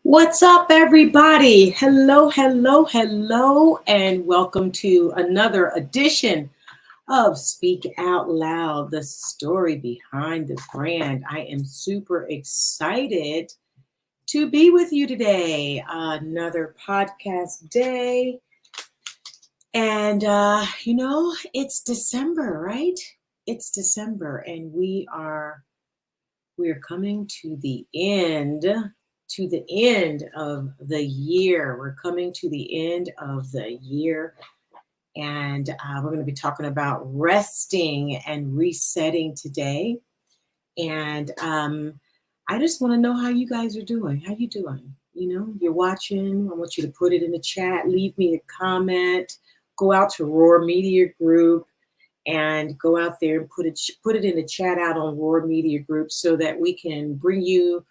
What's up, everybody? Hello, hello, hello, and welcome to another edition of Speak Out Loud, the story behind the brand. I am super excited to be with you today. Another podcast day. And, it's December, right? It's December, and we're coming to the end of the year. We're coming to the end of the year, and we're going to be talking about resting and resetting today. And I just want to know how you guys are doing. How you doing? You're watching. I want you to put it in the chat. Leave me a comment. Go out to Roar Media Group and go out there and put it in the chat out on Roar Media Group so that we can bring your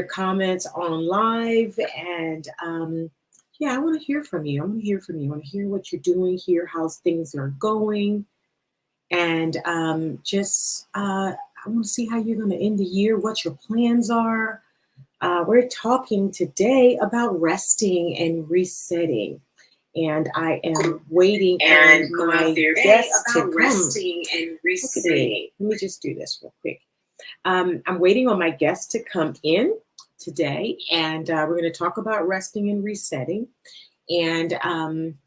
comments on live. And I want to hear from you. I want to hear what you're doing, hear how things are going. And I want to see how you're going to end the year, what your plans are. We're talking today about resting and resetting. And I am waiting and for go my out there guests to about come. resting and resetting. Let me just do this real quick. I'm waiting on my guests to come in today, and we're going to talk about resting and resetting. And I'm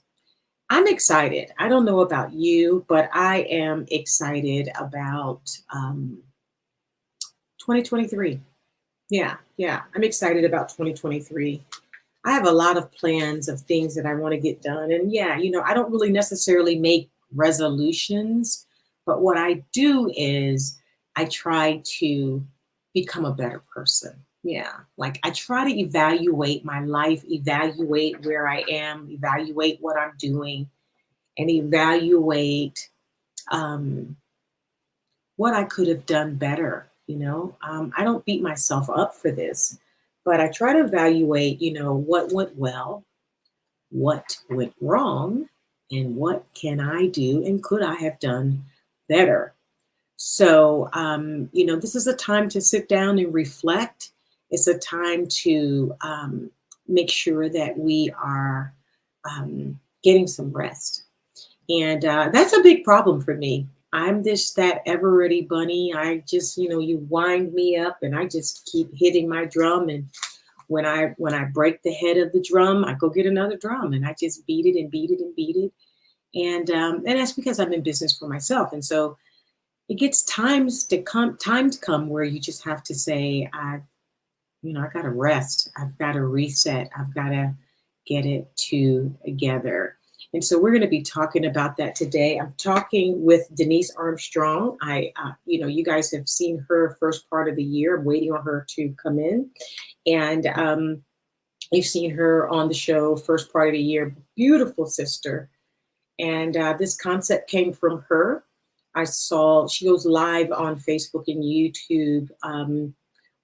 excited. I don't know about you, but I am excited about 2023. Yeah, I'm excited about 2023. I have a lot of plans of things that I want to get done. And I don't really necessarily make resolutions, but what I do is I try to become a better person. Yeah, like I try to evaluate my life, evaluate where I am, evaluate what I'm doing, and evaluate what I could have done better. I don't beat myself up for this, but I try to evaluate, what went well, what went wrong, and what can I do and could I have done better. So, this is a time to sit down and reflect. It's a time to make sure that we are getting some rest. And that's a big problem for me. I'm that ever ready bunny. I just, you wind me up and I just keep hitting my drum. And when I break the head of the drum, I go get another drum and I just beat it and beat it and beat it. And that's because I'm in business for myself. And so it gets time to come where you just have to say, I got to rest. I've got to reset. I've got to get it together. And so we're going to be talking about that today. I'm talking with Denise Armstrong. You guys have seen her first part of the year. I'm waiting on her to come in. And you've seen her on the show first part of the year. Beautiful sister. And this concept came from her. I saw she goes live on Facebook and YouTube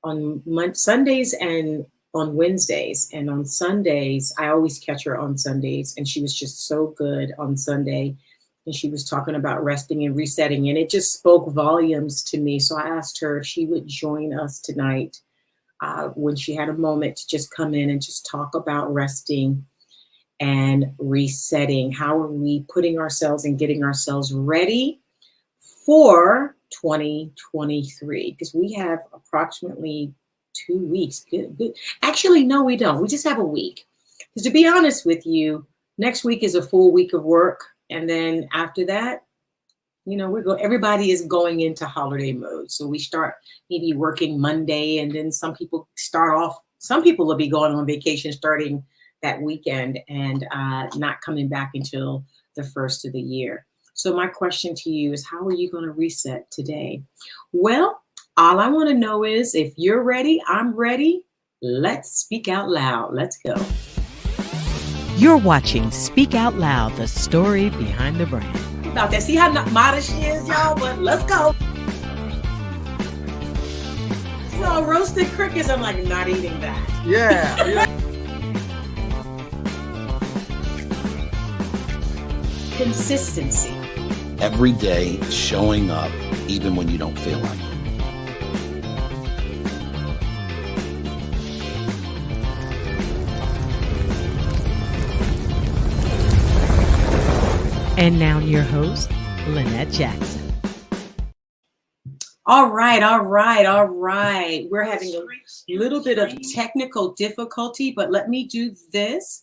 on Sundays and on Wednesdays. And on Sundays, I always catch her on Sundays. And she was just so good on Sunday. And she was talking about resting and resetting. And it just spoke volumes to me. So I asked her if she would join us tonight when she had a moment to just come in and just talk about resting and resetting. How are we putting ourselves and getting ourselves ready for 2023? Because we have approximately 2 weeks. Good. Actually, no, we don't. We just have a week. Because to be honest with you, next week is a full week of work. And then after that, everybody is going into holiday mode. So we start maybe working Monday, and then some people will be going on vacation starting that weekend and not coming back until the first of the year. So my question to you is, how are you going to reset today? Well, all I want to know is if you're ready, I'm ready. Let's speak out loud. Let's go. You're watching Speak Out Loud, the story behind the brand. About that. See how modest she is, y'all? But let's go. So roasted crickets, I'm like, not eating that. Yeah. Consistency. Every day showing up, even when you don't feel like it. And now your host, Lynette Jackson. All right, all right, all right. We're having a little bit of technical difficulty, but let me do this.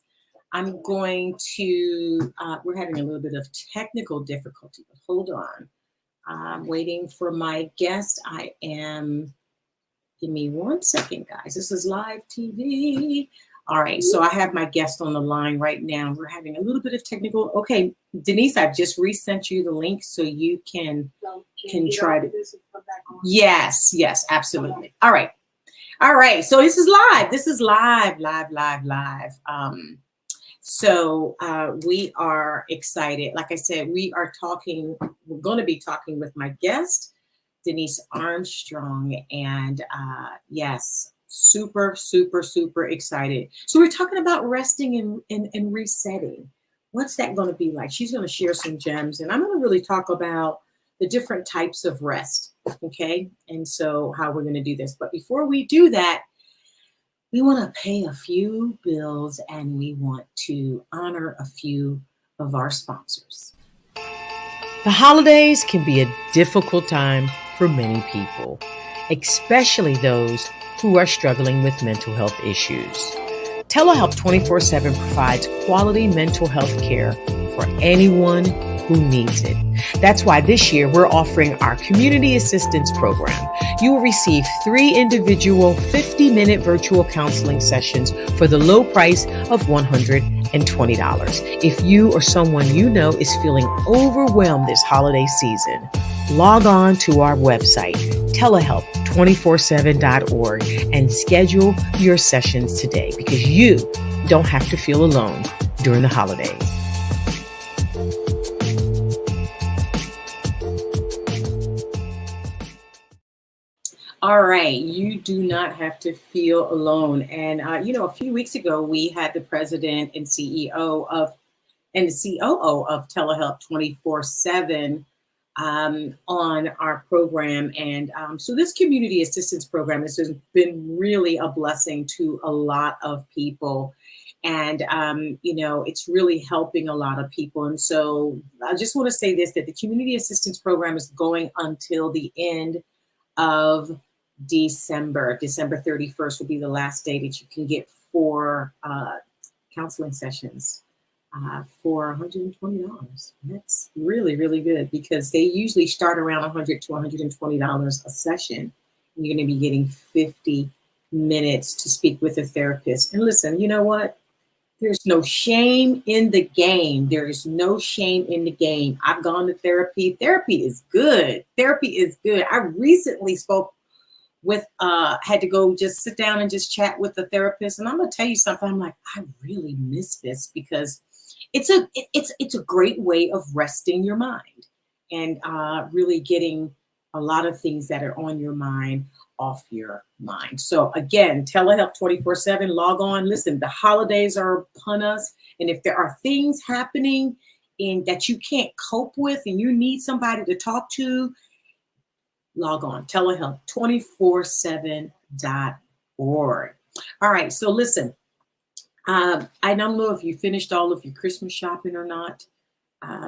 I'm going to, we're having a little bit of technical difficulty, but hold on. I'm waiting for my guest. Give me 1 second, guys. This is live TV. All right, so I have my guest on the line right now. We're having a little bit of technical. Okay, Denise, I've just resent you the link so you can try to. Yes, absolutely. All right. So this is live. This is live. So we are excited. Like I said, we're going to be talking with my guest, Denise Armstrong. And yes, super excited. So we're talking about resting and resetting. What's that going to be like? She's going to share some gems, and I'm going to really talk about the different types of rest. Okay. And so how we're going to do this. But before we do that, we want to pay a few bills and we want to honor a few of our sponsors. The holidays can be a difficult time for many people, especially those who are struggling with mental health issues. Telehealth 24/7 provides quality mental health care for anyone who needs it. That's why this year we're offering our community assistance program. You will receive 3 individual 50-minute virtual counseling sessions for the low price of $120. If you or someone you know is feeling overwhelmed this holiday season, log on to our website, telehealth247.org, and schedule your sessions today because you don't have to feel alone during the holidays. All right, you do not have to feel alone. And a few weeks ago, we had the president and CEO and the COO of Telehealth 24/7 on our program. And so this community assistance program has been really a blessing to a lot of people. And, it's really helping a lot of people. And so I just want to say this, that the community assistance program is going until the end of December 31st will be the last day that you can get 4 counseling sessions for $120. That's really good because they usually start around $100 to $120 a session. And you're going to be getting 50 minutes to speak with a therapist. And listen, you know what? There's no shame in the game. There is no shame in the game. I've gone to therapy. Therapy is good. I recently spoke with, had to go just sit down and just chat with the therapist. And I'm going to tell you something. I'm like, I really miss this because it's a great way of resting your mind and really getting a lot of things that are on your mind off your mind. So again, Telehealth 24/7, log on. Listen, the holidays are upon us. And if there are things happening that you can't cope with and you need somebody to talk to, log on, telehealth247.org. All right, so listen, I don't know if you finished all of your Christmas shopping or not,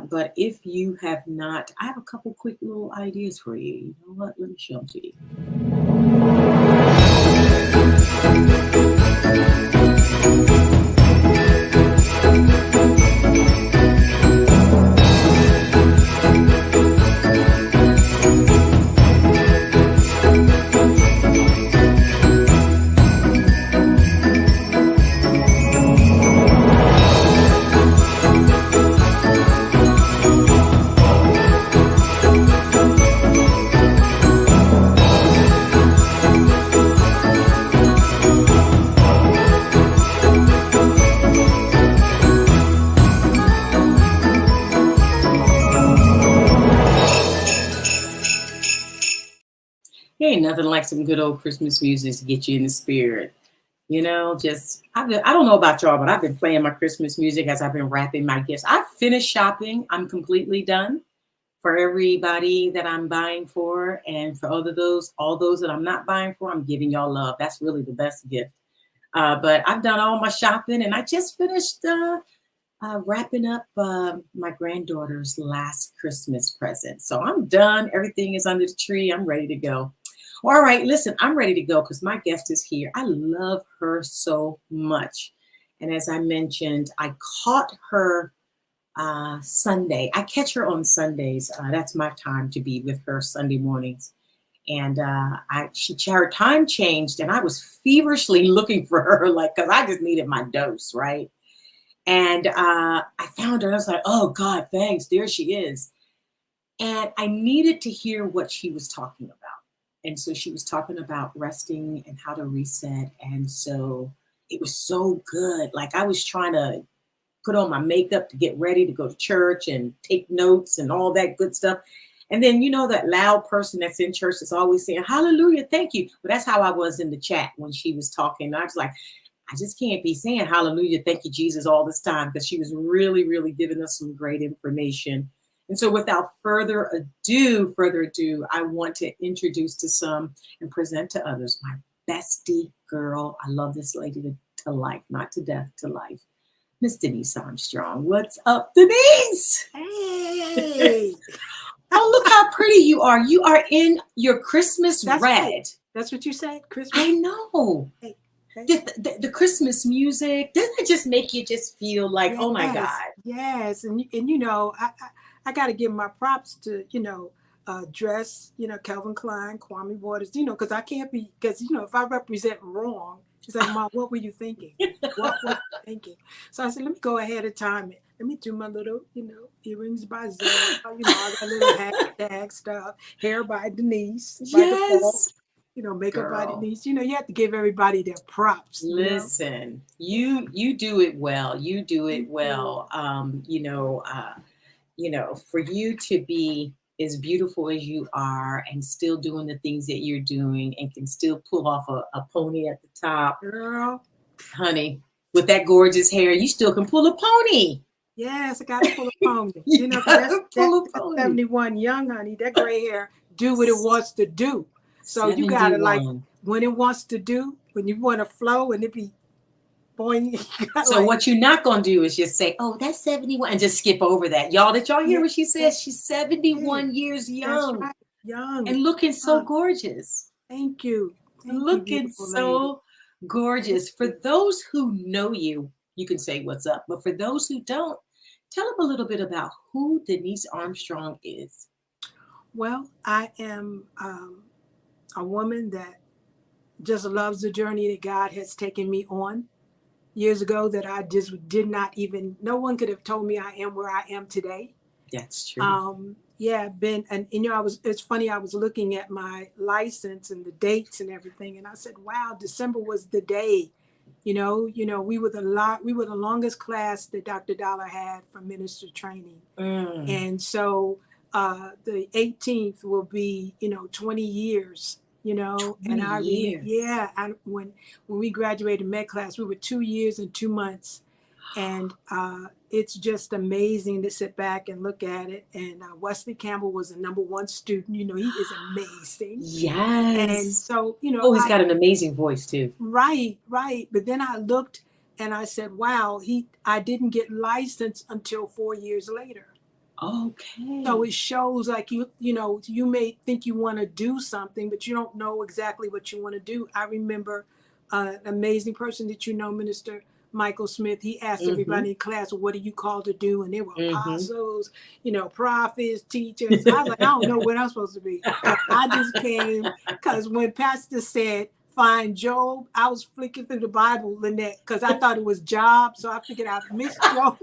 but if you have not, I have a couple quick little ideas for you. You know what? Let me show them to you. Ain't nothing like some good old Christmas music to get you in the spirit. I don't know about y'all, but I've been playing my Christmas music as I've been wrapping my gifts. I've finished shopping. I'm completely done for everybody that I'm buying for. And for all those that I'm not buying for, I'm giving y'all love. That's really the best gift. But I've done all my shopping and I just finished wrapping up my granddaughter's last Christmas present. So I'm done. Everything is under the tree. I'm ready to go. All right, listen, I'm ready to go because my guest is here. I love her so much. And as I mentioned, I caught her Sunday. I catch her on Sundays. That's my time to be with her Sunday mornings. And her time changed, and I was feverishly looking for her, like, because I just needed my dose, right? And I found her. And I was like, oh God, thanks. There she is. And I needed to hear what she was talking about. And so she was talking about resting and how to reset. And so it was so good. Like I was trying to put on my makeup to get ready to go to church and take notes and all that good stuff. And then, you know, that loud person that's in church is always saying, hallelujah, thank you. But that's how I was in the chat when she was talking. And I was like, I just can't be saying hallelujah, thank you, Jesus, all this time, because she was really, really giving us some great information. And so without further ado, I want to introduce to some and present to others my bestie girl. I love this lady to life, not to death, to life. Miss Denise Armstrong. What's up, Denise? Hey. Oh, look how pretty you are. You are in your Christmas That's red. right. That's what you said, Christmas? I know. Hey. The Christmas music, doesn't it just make you just feel like, Yes, oh my God. yes. And you know, I got to give my props to, you know, dress, you know, Calvin Klein, Kwame Waters, you know, because I can't be, because, you know, if I represent wrong, it's like, Mom, what were you thinking? What were you thinking? So I said, let me go ahead of time. Let me do my little, you know, earrings by Zara, you know, all that little hashtag stuff, hair by Denise, by default. Yes. You know, makeup by Girl. Denise. You know, you have to give everybody their props. Listen, you do it well. You do it well. For you to be as beautiful as you are and still doing the things that you're doing and can still pull off a pony at the top. Girl. Honey, with that gorgeous hair, you still can pull a pony. Yes, I got to pull a pony. You You know, gotta pull a that's pony. 71 young, honey. That gray hair do what it wants to do. So you got to, like, 71. when it wants to do, when you want to flow and it be boing. So what you're not going to do is just say, oh, that's 71 and just skip over that. Y'all, did y'all hear what she said? She's 71 years young. That's right. Young. And looking so gorgeous. Thank you. Looking so gorgeous. For those who know you, you can say what's up. But for those who don't, tell them a little bit about who Denise Armstrong is. Well, I am a woman that just loves the journey that God has taken me on. Years ago that I just did not even, no one could have told me I am where I am today. That's true. It's funny, I was looking at my license and the dates and everything, and I said, wow, December was the day. We were the longest class that Dr. Dollar had for minister training. And so the 18th will be, 20 years. When we graduated med class, we were 2 years and 2 months, and it's just amazing to sit back and look at it. And Wesley Campbell was the #1 student. He is amazing. Yes. And so, he's got an amazing voice too. Right. But then I looked and I said, wow, I didn't get licensed until 4 years later. Okay. So it shows like you may think you want to do something, but you don't know exactly what you want to do. I remember an amazing person that Minister Michael Smith. He asked everybody in class, well, what are you called to do? And they were apostles, prophets, teachers. I was like, I don't know what I'm supposed to be. I just came because when Pastor said, find Job, I was flicking through the Bible, Lynette, because I thought it was Job. So I figured I missed Job.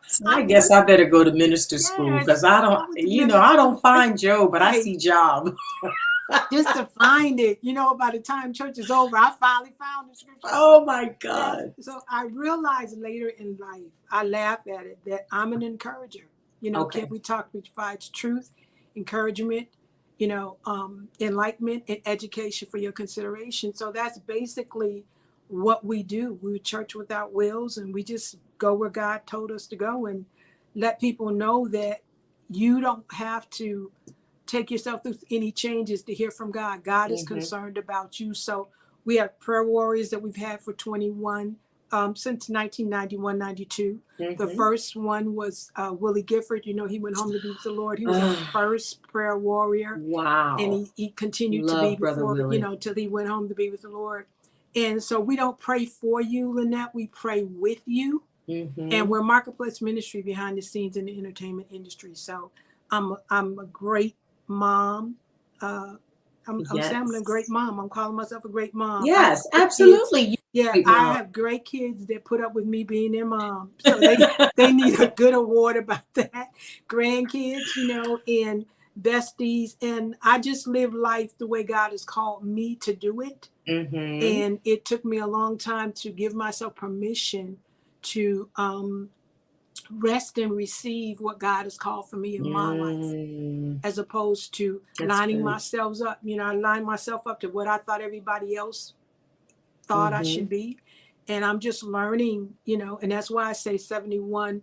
So I guess I better go to minister school because I don't find Job, but I see Job. Just to find it, by the time church is over, I finally found the scripture. Oh my God. So I realized later in life, I laugh at it, that I'm an encourager. Can we talk provides truth, encouragement, enlightenment and education for your consideration. So that's basically what we do. We're church without wills, and we just go where God told us to go and let people know that you don't have to take yourself through any changes to hear from God. God is concerned about you. So we have prayer warriors that we've had for 21 since 1991, 92. The Mhm. first one was Willie Gifford. You know, he went home to be with the Lord. He was our Ah, first prayer warrior. And wow. he continued to be Love Brother before, you Willie. know, till he went home to be with the Lord. And so we don't pray for you, Lynette. We pray with you. And Mhm. we're marketplace ministry behind the scenes in the entertainment industry. So I'm a great mom. Uh, I'm saying I'm a great Yes. mom. I'm calling myself a great mom. I have Yes, great kids. absolutely. You Yeah, great I mom. have great kids that put up with me being their mom. So they need a good award about that. Grandkids, you know, and besties. And I just live life the way God has called me to do it. Mhm. And it took me a long time to give myself permission to rest and receive what God has called for me in my life, Mm, as opposed to that's lining good. myself up. You know, I line myself up to what I thought everybody else thought I should Mhm. be. And I'm just learning, you know, and that's why I say 71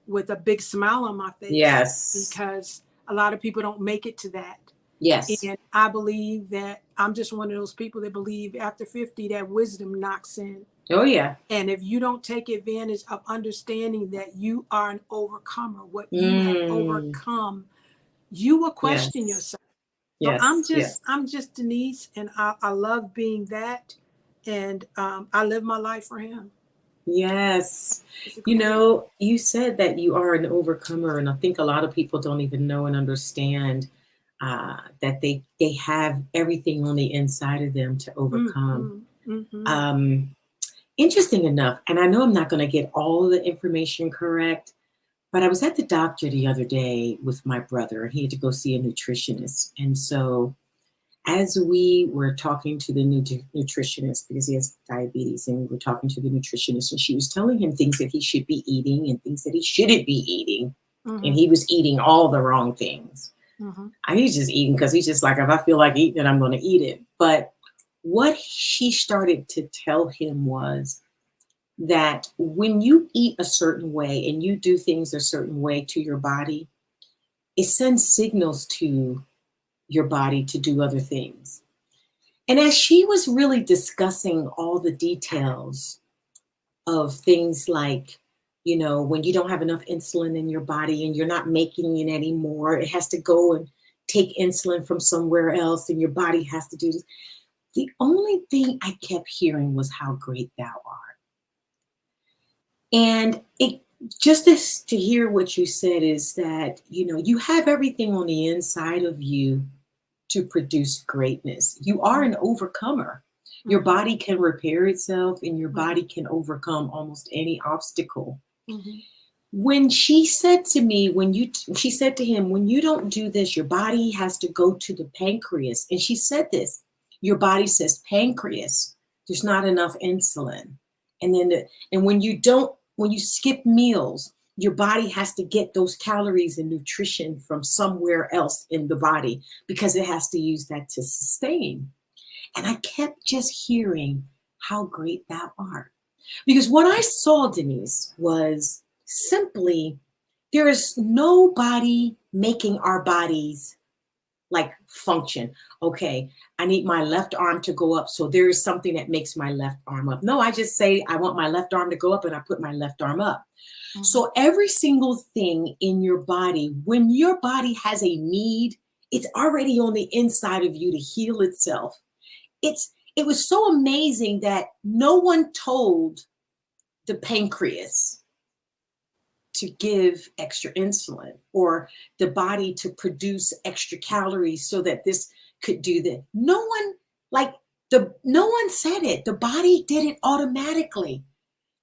with a big smile on my face, Yes. because a lot of people don't make it to that. Yes. And I believe that I'm just one of those people that believe after 50 that wisdom knocks in. Oh yeah. And if you don't take advantage of understanding that you are an overcomer, what you have Mm. overcome, you will question Yes. yourself. So Yes. Yes. I'm just Denise, and I love being that, and I live my life for him. Yes. You Basically, it. know, you said that you are an overcomer, and I think a lot of people don't even know and understand that they have everything on the inside of them to overcome. Mm-hmm, mm-hmm, Um, Interesting enough, and I know I'm not going to get all the information correct, but I was at the doctor the other day with my brother, and he had to go see a nutritionist. And so, as we were talking to the nutritionist, because he has diabetes, and we were talking to the nutritionist, and she was telling him things that he should be eating and things that he shouldn't be eating. And mm-hmm, he was eating all the wrong things. mm-hmm, He's just eating because he's just like, if I feel like eating it, I'm going to eat it. But what she started to tell him was that when you eat a certain way and you do things a certain way to your body, it sends signals to your body to do other things. And as she was really discussing all the details of things like, you know, when you don't have enough insulin in your body and you're not making it anymore, it has to go and take insulin from somewhere else and your body has to do this. The only thing I kept hearing was how great thou art. And it just to hear what you said is that, you know, you have everything on the inside of you to produce greatness. You are an overcomer. Your mm-hmm, body can repair itself and your mm-hmm, body can overcome almost any obstacle. mm-hmm, When she said to me, she said to him, when you don't do this, your body has to go to the pancreas. And she said this, your body says, pancreas, there's not enough insulin. And then, and when you skip meals, your body has to get those calories and nutrition from somewhere else in the body because it has to use that to sustain. And I kept just hearing how great thou art. Because what I saw, Denise, was simply there is nobody making our bodies like function. Okay, I need my left arm to go up. So there is something that makes my left arm up. No, I just say I want my left arm to go up and I put my left arm up. mm-hmm. So every single thing in your body, when your body has a need, it's already on the inside of you to heal itself. It was so amazing that no one told the pancreas to give extra insulin or the body to produce extra calories so that this could do that. No one said it. The body did it automatically.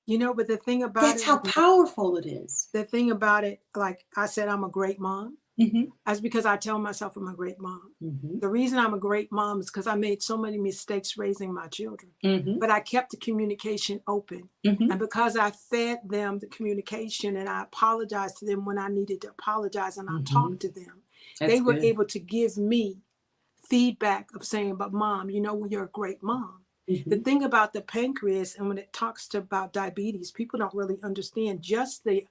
You know, but the thing about That's it, how powerful it is. the thing about it, like I said, I'm a great mom. Mm-hmm. That's because I tell myself I'm a great mom. Mm-hmm. The reason I'm a great mom is because I made so many mistakes raising my children, Mm-hmm. but I kept the communication open. Mm-hmm. And because I fed them the communication and I apologized to them when I needed to apologize and I Mm-hmm. talked to them, That's they were good. able to give me feedback of saying, but mom, you know, you're a great mom. The Mm-hmm. thing about the pancreas, and when it talks about diabetes, people don't really understand just the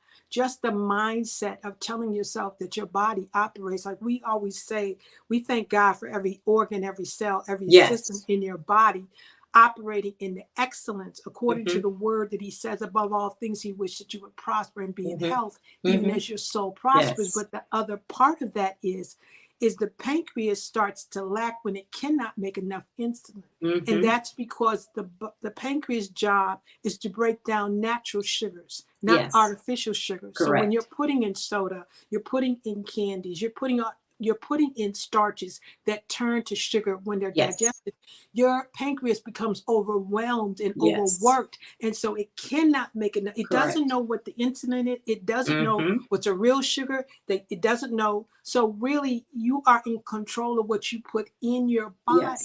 mindset of telling yourself that your body operates like we always say. We thank God for every organ, every cell, every system Yes. in your body. operating in the excellence according to the word that he says, above all things, he wished that you would prosper and be in health, even as your soul prospers. Yes. But the other part of that is the pancreas starts to lack when it cannot make enough insulin. And that's because the pancreas job is to break down natural sugars, not Yes. artificial sugars. So when you're putting in soda, you're putting in candies, you're putting in starches that turn to sugar when they're digested, your pancreas becomes overwhelmed and overworked. And so it cannot make enough. It doesn't know what the insulin is. It doesn't know what's a real sugar. It doesn't know. So really, you are in control of what you put in your body.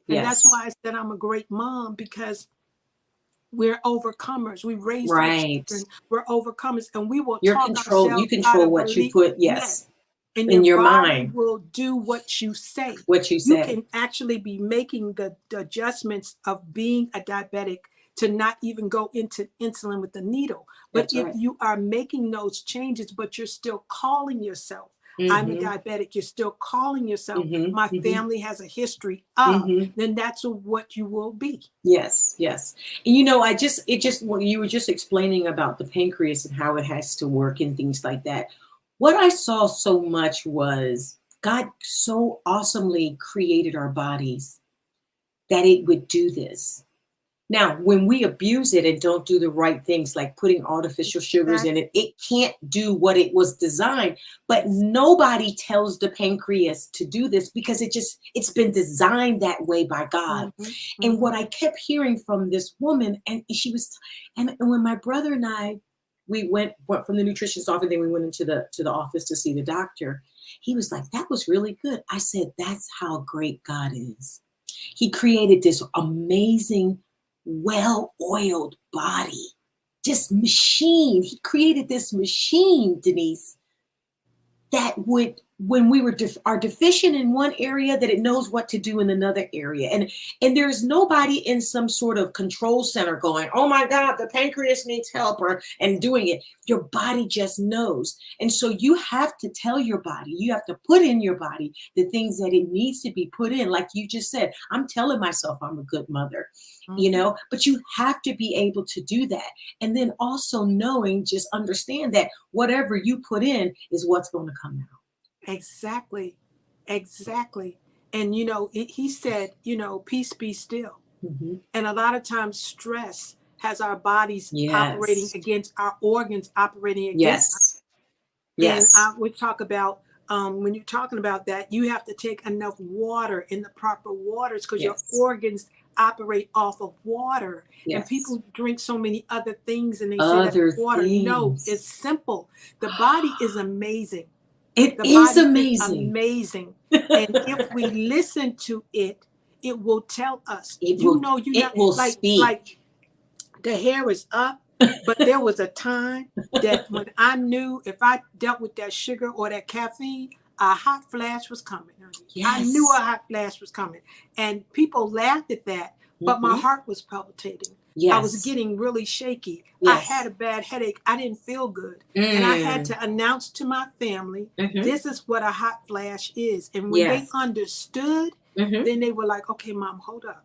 And that's why I said I'm a great mom, because we're overcomers. We raise our children. We're overcomers, and we will talk ourselves. You control what you put. And in your body mind will do what you say. You can actually be making the adjustments of being a diabetic to not even go into insulin with the needle. But if you are making those changes, but you're still calling yourself, I'm a diabetic, you're still calling yourself, my family has a history of, then that's what you will be. Yes. And you know, when you were just explaining about the pancreas and how it has to work and things like that, what I saw so much was God so awesomely created our bodies that it would do this. Now, when we abuse it and don't do the right things, like putting artificial sugars in it, it can't do what it was designed. But nobody tells the pancreas to do this, because it's been designed that way by God. And what I kept hearing from this woman, and when my brother and I, we went from the nutritionist office, then we went into the office to see the doctor. He was like, that was really good. I said, that's how great God is. He created this amazing, well-oiled body, this machine. He created this machine, Denise, that would, when we are deficient in one area, that it knows what to do in another area. And there's nobody in some sort of control center going, oh my God, the pancreas needs help, and doing it. Your body just knows. And so you have to tell your body, you have to put in your body the things that it needs to be put in. Like you just said, I'm telling myself I'm a good mother, but you have to be able to do that. And then also just understand that whatever you put in is what's going to come out. Exactly. And, he said, peace be still. And a lot of times stress has our bodies operating against our organs, operating against us. And I would talk about, when you're talking about that, you have to take enough water in the proper waters, because your organs operate off of water. And people drink so many other things, and they say that water. No, it's simple. The body is amazing. It is amazing. And if we listen to it, it will tell us. It will speak. Like the hair is up, but there was a time that when I knew if I dealt with that sugar or that caffeine, a hot flash was coming. I knew a hot flash was coming. And people laughed at that, but my heart was palpitating. I was getting really shaky. I had a bad headache. I didn't feel good. And I had to announce to my family, this is what a hot flash is. And when they understood, then they were like, okay, Mom, hold up.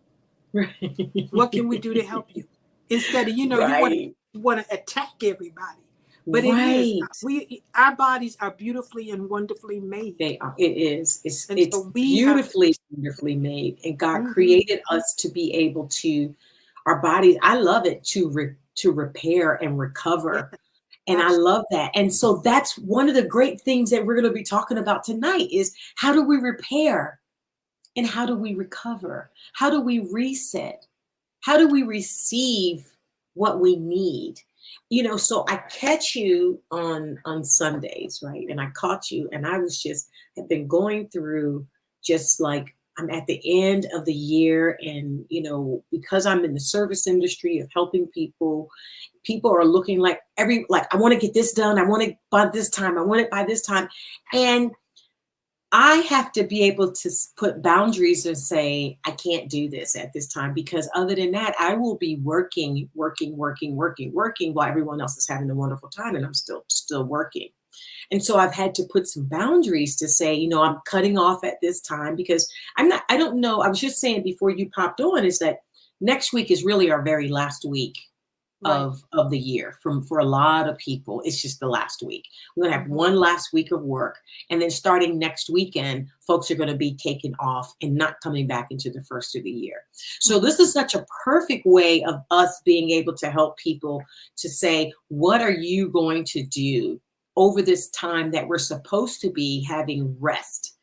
What can we do to help you? Instead of, you want to attack everybody. But it is. Our bodies are beautifully and wonderfully made. They are. It is. It's beautifully, wonderfully made. And God created us to be able to, our bodies, I love it, to repair and recover. And I love that. And so that's one of the great things that we're going to be talking about tonight is, how do we repair and how do we recover? How do we reset? How do we receive what we need? So I catch you on Sundays, right? And I caught you, and I had been going through, just like, I'm at the end of the year, and, because I'm in the service industry of helping people are looking like, I want to get this done. I want it by this time. I want it by this time. And I have to be able to put boundaries and say, I can't do this at this time, because other than that, I will be working while everyone else is having a wonderful time, and I'm still working. And so I've had to put some boundaries to say, I'm cutting off at this time, because I don't know. I was just saying before you popped on, is that next week is really our very last week Right. of the year. For a lot of people, it's just the last week. We're gonna have one last week of work, and then starting next weekend, folks are going to be taken off and not coming back into the first of the year. So this is such a perfect way of us being able to help people to say, what are you going to do over this time that we're supposed to be having rest?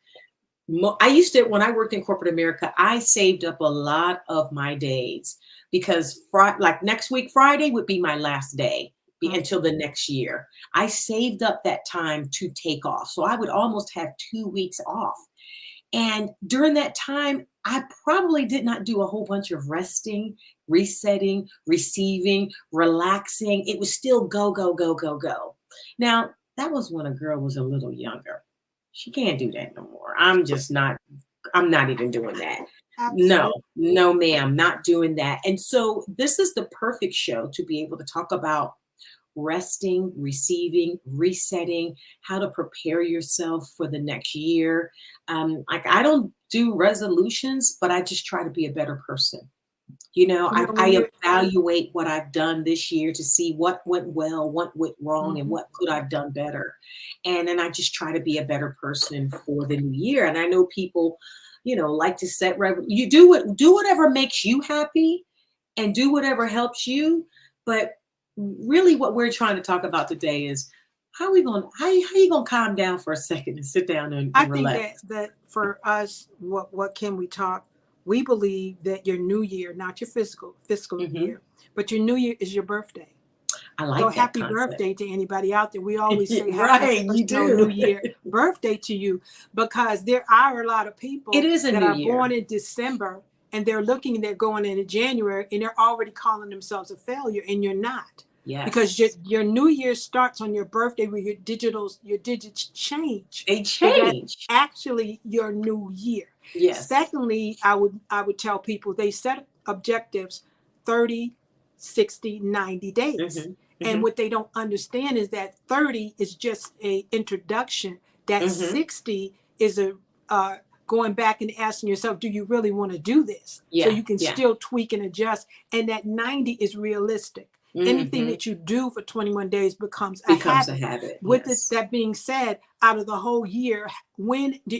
I used to, when I worked in corporate America, I saved up a lot of my days because like next week, Friday would be my last day until the next year. I saved up that time to take off. So I would almost have 2 weeks off. And during that time, I probably did not do a whole bunch of resting, resetting, receiving, relaxing. It was still go, go, go, go, go. Now, that was when a girl was a little younger. She can't do that no more. I'm not even doing that. Absolutely. No, ma'am, not doing that. And so this is the perfect show to be able to talk about resting, receiving, resetting, how to prepare yourself for the next year. Like I don't do resolutions, but I just try to be a better person. You know, You know, when I you're evaluate what I've done this year to see what went well, what went wrong, and Mhm. what could I've done better. And then I just try to be a better person for the new year. And I know people, like to set you do whatever makes you happy and do whatever helps you. But really what we're trying to talk about today is how you gonna calm down for a second and sit down and, I and think relax. that for us, what can we talk? We believe that your new year, not your fiscal Hmm. year, but your new year is your birthday. I So like that happy concept. birthday to anybody out there. We always say happy Right, you personal new do. year birthday to you because there are a lot of It people is a that new are year. born in December and they're looking, they're going into January and they're already calling themselves a failure and you're not. Because Yes. your new year starts on your birthday where your digits change. They So that's change. actually your new year. Yes. Secondly, I would tell people they set objectives 30, 60, 90 days. Hmm. And Hmm. what they don't understand is that 30 is just a introduction. That Hmm. 60 is a going back and asking yourself, do you really want to do this? So Yeah. you can Yeah. still tweak and adjust. And that 90 is realistic. Anything Hmm. that you do for 21 days becomes a Becomes a habit. habit. With Yes. that being said, out of the whole year,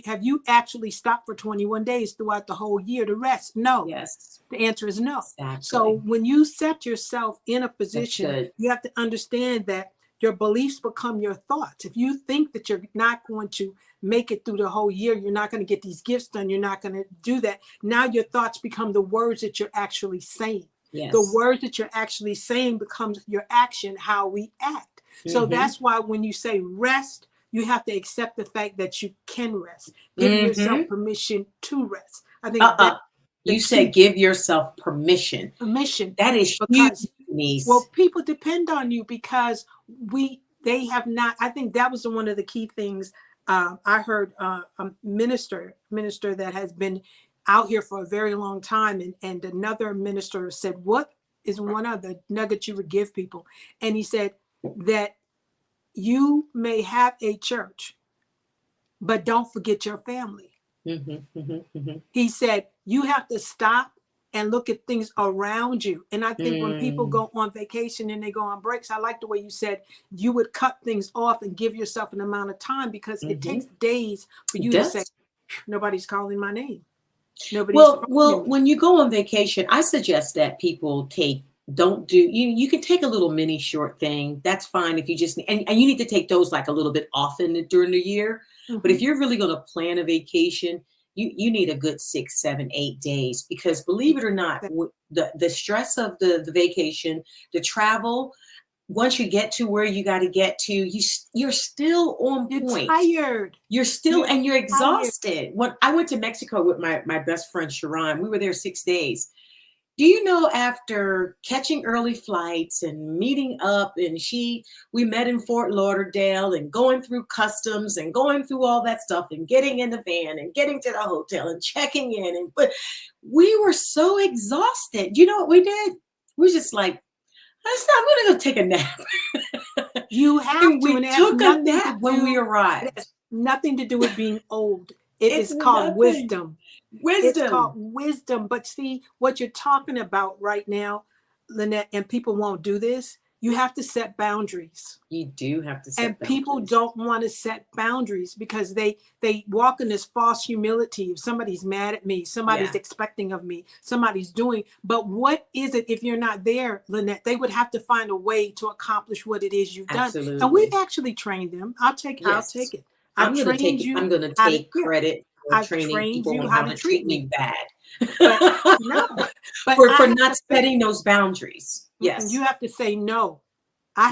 have you actually stopped for 21 days throughout the whole year to rest? No. Yes. The answer is no. So Exactly. when you set yourself in a That's position, good. you have to understand that your beliefs become your thoughts. If you think that you're not going to make it through the whole year, you're not going to get these gifts done, you're not going to do that. Now your thoughts become the words that you're actually saying. The Yes. words that you're actually saying becomes your action, how we act. So Hmm. that's why when you say rest, you have to accept the fact that you can rest. Give yourself Hmm. permission to rest. I think Uh-uh. that's the You said key. give yourself permission. Permission, That is huge, because Denise. well, people depend on you because they have not. I think that was one of the key things. I heard a minister that has been out here for a very long time, and another minister said, "What is one of the nuggets you would give people?" And he said that you may have a church, but don't forget your family. Hmm. Hmm. Hmm. He said, you have to stop and look at things around you. And I think when people Mm. go on vacation and they go on breaks, I like the way you said you would cut things off and give yourself an amount of time because it Hmm. takes days for It you to say, does. nobody's calling my name. Nobody's Well, phoning me. when you go on vacation, I suggest that people don't do, you can take a little mini short thing. That's fine if you just, and you need to take those like a little bit often during the year. But if Mhm. you're really going to plan a vacation, you need a good 6, 7, 8 days because believe it or not, the stress of the vacation, the travel, once you get to where you got to get to, you're still on You're point. tired. And you're Tired. exhausted. When I went to Mexico with my best friend Sharon, we were there 6 days. Do you know after catching early flights and meeting up and we met in Fort Lauderdale and going through customs and going through all that stuff and getting in the van and getting to the hotel and checking in but we were so exhausted. You know what we did? We were just like, I'm gonna go take a nap. You have And to, we and it has took a nothing to nap when we do. It arrived. has nothing to do with being old. It It's is called nothing. wisdom. It's called Wisdom. wisdom. But see what you're talking about right now, Lynette, and people won't do this. You have to set boundaries. You do have to set And people boundaries. don't want to set boundaries because they walk in this false humility. If somebody's mad at me, somebody's Yeah. expecting of me, somebody's doing. But what is it if you're not there, Lynette? They would have to find a way to accomplish what it is you've done. And we've Absolutely. actually trained them. I'll take Yes. it. I've I'm gonna trained take it. you I'm gonna how to, take yeah, credit for I've training trained people you on how how to to treat treat me. me bad. But no, but for I for have not to say, setting those boundaries. you Yes. have to say no.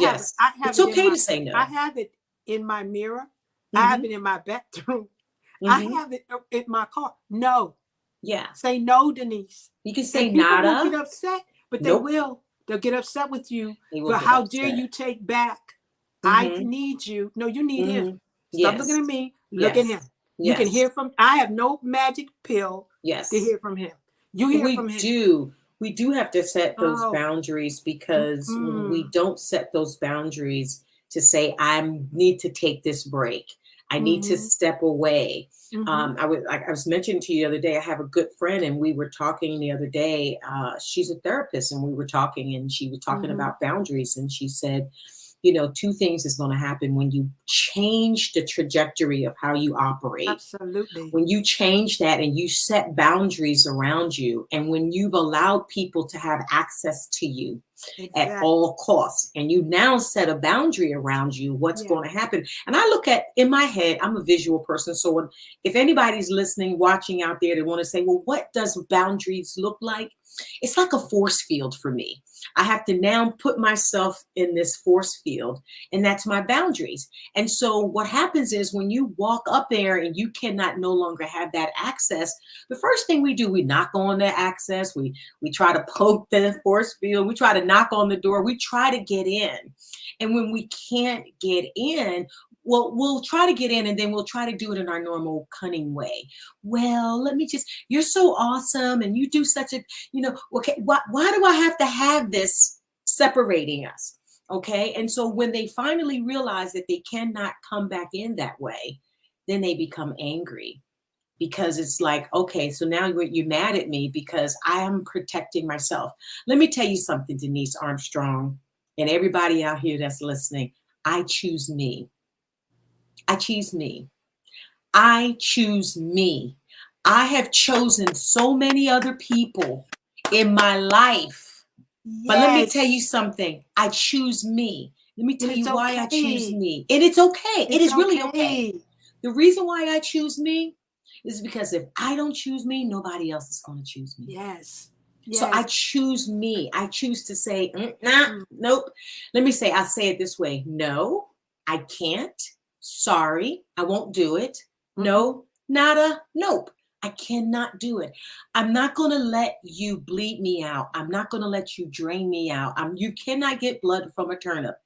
Yes. I have It's it in okay my to say I no. have it in my mirror. I have Hmm. it in my bedroom. I Hmm. have it in my car. No. Yeah. Say no, Denise. You can say And people will get nada. upset, but they Nope. will. They'll get upset with you They will for get how dare upset. you take back. I Hmm. need you. No, you need him. Hmm. Stop looking Yes. at me. Look at Yes. him. You can Yes. hear from I have no magic pill to Yes. hear from him. You But hear from him. we do have to set those Oh. boundaries because when we Mm-mm. don't set those boundaries to say, I need to take this break, I need to Mm-hmm. step away. Mm-hmm. I was mentioning to you the other day, I have a good friend and we were talking the other day. She's a therapist and we were talking and she was talking Mm-hmm. about boundaries. And she said, you know, two things is going to happen when you change the trajectory of how you operate. Absolutely. When you change that and you set boundaries around you, and when you've allowed people to have access to you at Exactly. all costs, and you now set a boundary around you, what's Yeah. going to happen? And I look at in my head, I'm a visual person. So if anybody's listening, watching out there, they want to say, well, what does boundaries look like? It's like a force field for me. I have to now put myself in this force field, and that's my boundaries. And so what happens is when you walk up there and you cannot no longer have that access, the first thing we do, we knock on the access, we try to poke the force field, we try to knock on the door, we try to get in. And when we can't get in, well, we'll try to get in and then we'll try to do it in our normal cunning way. Well, let me just, you're so awesome and you do such a, okay, why do I have to have this separating us? Okay. And so when they finally realize that they cannot come back in that way, then they become angry because it's like, okay, so now you're mad at me because I am protecting myself. Let me tell you something, Denise Armstrong, and everybody out here that's listening. I choose me. I choose me. I choose me. I have chosen so many other people in my life. But let me tell you Yes. something. I choose me. Let me And tell it's you why I choose okay. me. And it's okay. It It's is really okay. okay. The reason why I choose me is because if I don't choose me, nobody else is going to choose me. Yes. So I Yes. choose me. I choose to say, nah, Mm. nope. I'll say it this way. No, I can't. Sorry, I won't do it. Mhm. No, nada, nope. I cannot do it. I'm not going to let you bleed me out. I'm not going to let you drain me out. You cannot get blood from a turnip.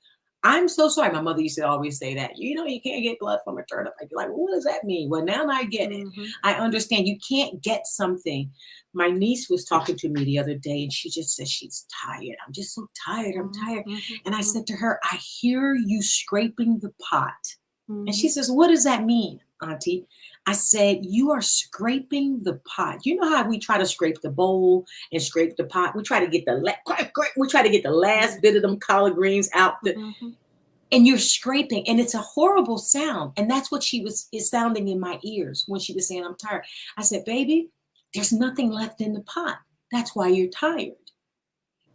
I'm so sorry. My mother used to always say that. You can't get blood from a turnip. I'd be like, well, what does that mean? Well, now I get it. Mhm. I understand. You can't get something. My niece was talking to me the other day and she just said she's tired. I'm just so tired. I'm tired. Mhm. And I said to her, I hear you scraping the pot. And she Mhm. says, what does that mean, Auntie? I said, you are scraping the pot. You know how we try to scrape the bowl and scrape the pot? We try to get the last bit of them collard greens out. Mhm. And you're scraping, and it's a horrible sound. And that's what is sounding in my ears when she was saying, I'm tired. I said, baby, there's nothing left in the pot. That's why you're tired.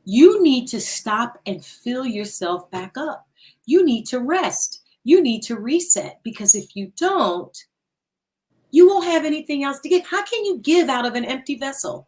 You need to stop and fill yourself back up. You need to rest. You need to reset, because if you don't, you won't have anything else to give. How can you give out of an empty vessel?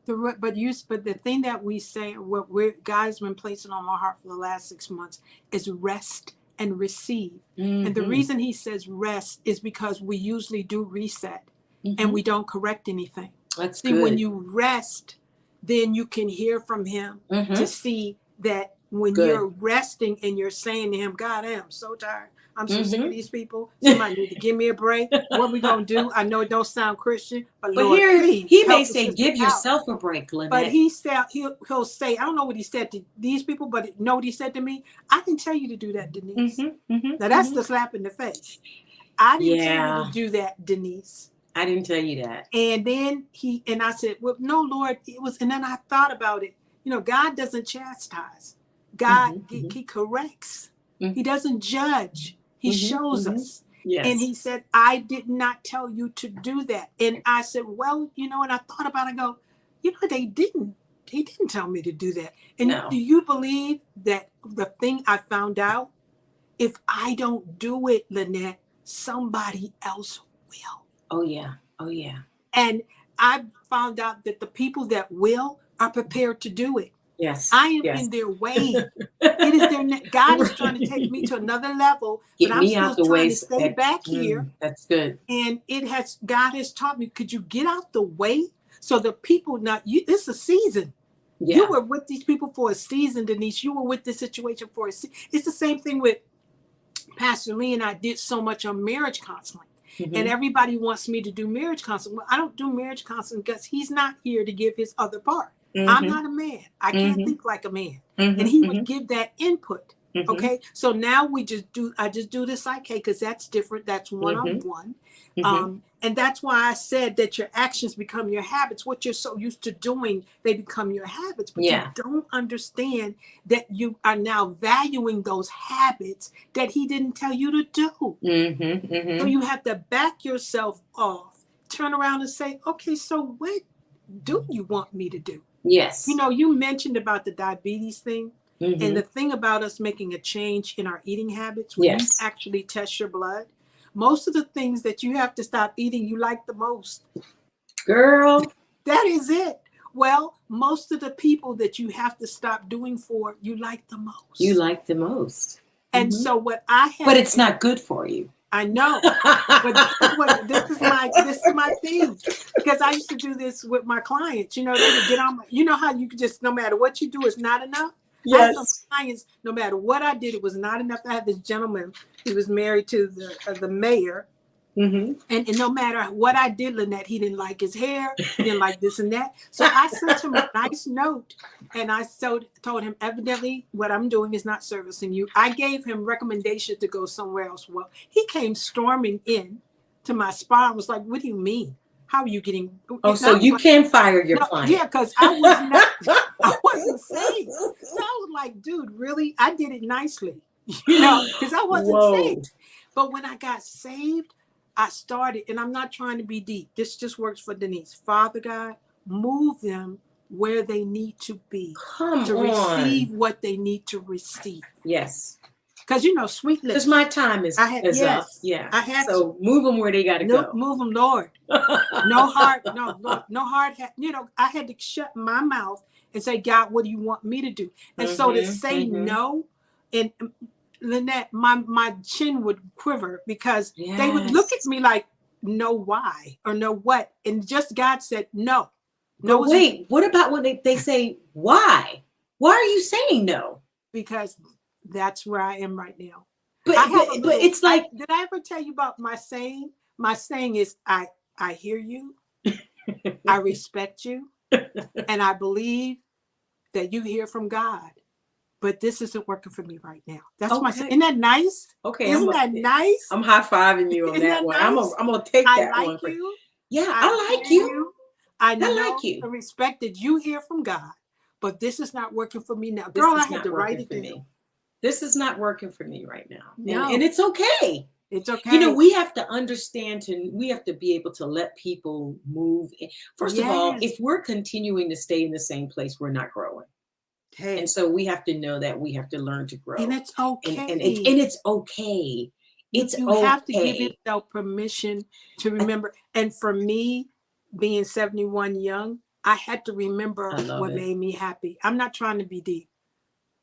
But the thing that we say, what God's been placing on my heart for the last 6 months is rest and receive. And the Mm-hmm. reason he says rest is because we usually do reset and Mm-hmm. we don't correct anything. That's See, when good. you rest, then you can hear from him Mm-hmm. to see that when Good. you're resting and you're saying to him, God, I am so tired. I'm so sick of Mm-hmm. these people. Somebody need to give me a break. What are we going to do? I know it don't sound Christian, but But Lord, here please he may help the say, sister give out. yourself a break, But Lynette. he said he'll say, I don't know what he said to these people, but know what he said to me. I can tell you to do that, Denise. Mm-hmm. Mm-hmm. Now that's Mm-hmm. the slap in the face. I didn't tell you Yeah. to do that, Denise. I didn't tell you that. And then I said, well, no, Lord, it was, and then I thought about it. You know, God doesn't chastise. God, he corrects. He doesn't judge. He shows us. Yes. And he said, I did not tell you to do that. And I said, well, you know, and I thought about it, I go, you know, he didn't tell me to do that. And No. do you believe that the thing I found out, if I don't do it, Lynette, somebody else will. Oh, yeah. Oh, yeah. And I found out that the people that will are prepared to do it. Yes. I am in their way. It is their God is trying to take me to another level, Get but I'm me still out the trying way. to stay back here. That's good. And God has taught me, could you get out the way so the people it's a season. Yeah. You were with these people for a season, Denise. You were with this situation for a season. It's the same thing with Pastor Lee and I did so much on marriage counseling. And everybody wants me to do marriage counseling. Well, I don't do marriage counseling because he's not here to give his other part. I'm not a man. I can't think like a man. And he would give that input. Okay. So now I just do the psyche because that's different. That's one-on-one. And that's why I said that your actions become your habits. What you're so used to doing, they become your habits. But you don't understand that you are now valuing those habits that he didn't tell you to do. So you have to back yourself off, turn around and say, okay, so what do you want me to do? Yes. You know, you mentioned about the diabetes thing. And the thing about us making a change in our eating habits, when you actually test your blood, most of the things that you have to stop eating, you like the most. Girl. That is it. Well, most of the people that you have to stop doing for, you like the most. You like the most. And so what I have. But it's not good for you. I know. But this is my thing. Because I used to do this with my clients. You know, they would get on my, you know how you could just, no matter what you do, it's not enough. Yes. I had some clients, no matter what I did, it was not enough. I had this gentleman, he was married to the mayor. And no matter what I did, Lynette, he didn't like his hair. He didn't like this and that. So I sent him a nice note. And I told him, evidently, what I'm doing is not servicing you. I gave him recommendations to go somewhere else. Well, he came storming in to my spa and was like, what do you mean? How are you getting? Oh, so you can fire your client. Yeah, because I wasn't safe. So I was like, dude, really? I did it nicely, you know, because I wasn't safe. But when I got saved, I started, and I'm not trying to be deep. This just works for Denise. Father God, move them where they need to be to receive what they need to receive. Yes. Because, you know, sweet lips. Because my time is up. Yeah. I had to move them where they got to go. Move them, Lord. No hard, you know, I had to shut my mouth and say, God, what do you want me to do? And so to say no, and Lynette, my chin would quiver because they would look at me like, no, why? Or no, what? And just God said, no. No, wait, what about when they say, why? Why are you saying no? Because that's where I am right now. But it's like, did I ever tell you about my saying? My saying is, I hear you, I respect you, and I believe that you hear from God. But this isn't working for me right now. That's my saying. Isn't that nice? Okay. Isn't that nice? I'm high-fiving you on that one. Nice? I'm gonna take that I one. like you. Yeah, I like you. I know like you. and respect that you hear from God, but this is not working for me now. Girl, I had to write it down. This is not working for me right now. No. And it's okay. It's okay. You know, we have to understand we have to be able to let people move. First of all, if we're continuing to stay in the same place, we're not growing. Hey. And so we have to know that we have to learn to grow. And it's okay. And it's okay. You have to give yourself permission to remember. And for me, being 71 young, I had to remember what made me happy. I'm not trying to be deep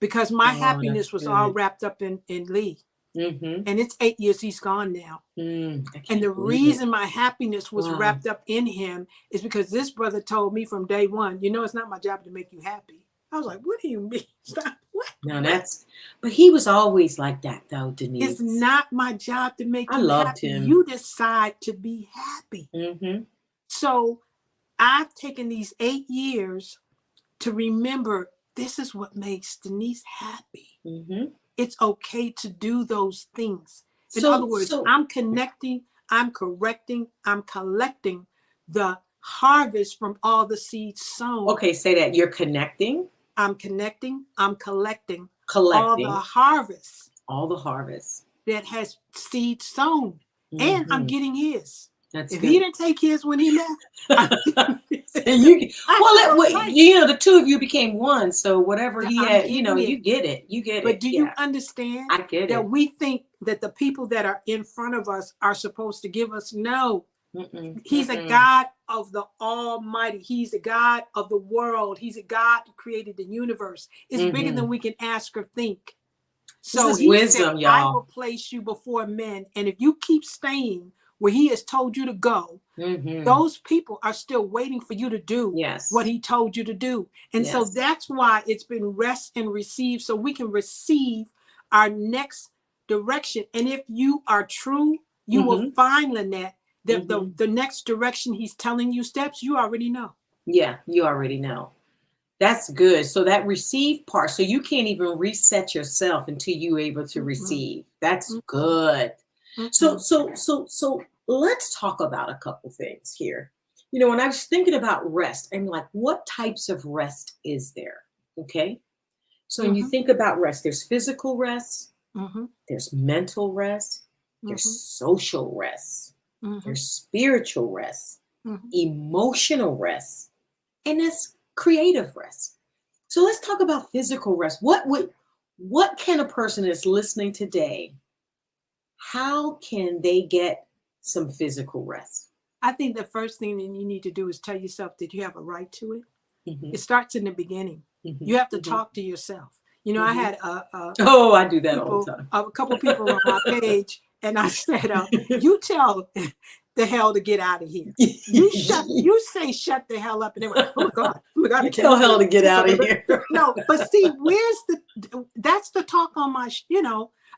because my happiness was all wrapped up in Lee. And it's 8 years he's gone now. And the reason my happiness was wrapped up in him is because this brother told me from day one, you know, it's not my job to make you happy. I was like, what do you mean? What? No, but he was always like that though, Denise. It's not my job to make you loved happy. him. You decide to be happy. So I've taken these 8 years to remember this is what makes Denise happy. It's okay to do those things. In other words, I'm connecting. I'm collecting the harvest from all the seeds sown. Okay, say that. You're connecting, I'm collecting all the collecting harvest all the harvest. that has seed sown. And I'm Mhm. getting his. That's If good. he didn't take his when he left, I'm getting his. The two of you became one. So whatever he I'm had, getting you it. get it. You get But it. do you understand I get that it. we think that the people that are in front of us are supposed to give us? No. Mm-mm, He's a God of the Almighty. He's a God of the world. He's a God who created the universe. It's bigger than we can ask or think. So is he wisdom, said, I y'all. will place you before men. And if you keep staying where he has told you to go, those people are still waiting for you to do Yes. what he told you to do. And so Yes. that's why it's been rest and receive, so we can receive our next direction. And if you are true, you will find, Lynette, that the next direction he's telling you steps, you already know. Yeah, you already know. That's good. So that receive part, so you can't even reset yourself until you're able to receive. That's good. So let's talk about a couple things here. When I was thinking about rest, I'm like, what types of rest is there? Okay. So when you think about rest, there's physical rest, there's mental rest, there's social rest, there's spiritual rest, emotional rest, and there's creative rest. So let's talk about physical rest. What can a person that's listening today, how can they get some physical rest? I think the first thing that you need to do is tell yourself that you have a right to it. It starts in the beginning. You have to talk to yourself. I had I do that all the time. A couple people on my page, and I said, you tell the hell to get out of here. You say shut the hell up, and they went, oh my God, you tell hell to get out of here. No, but see, that's the talk on my,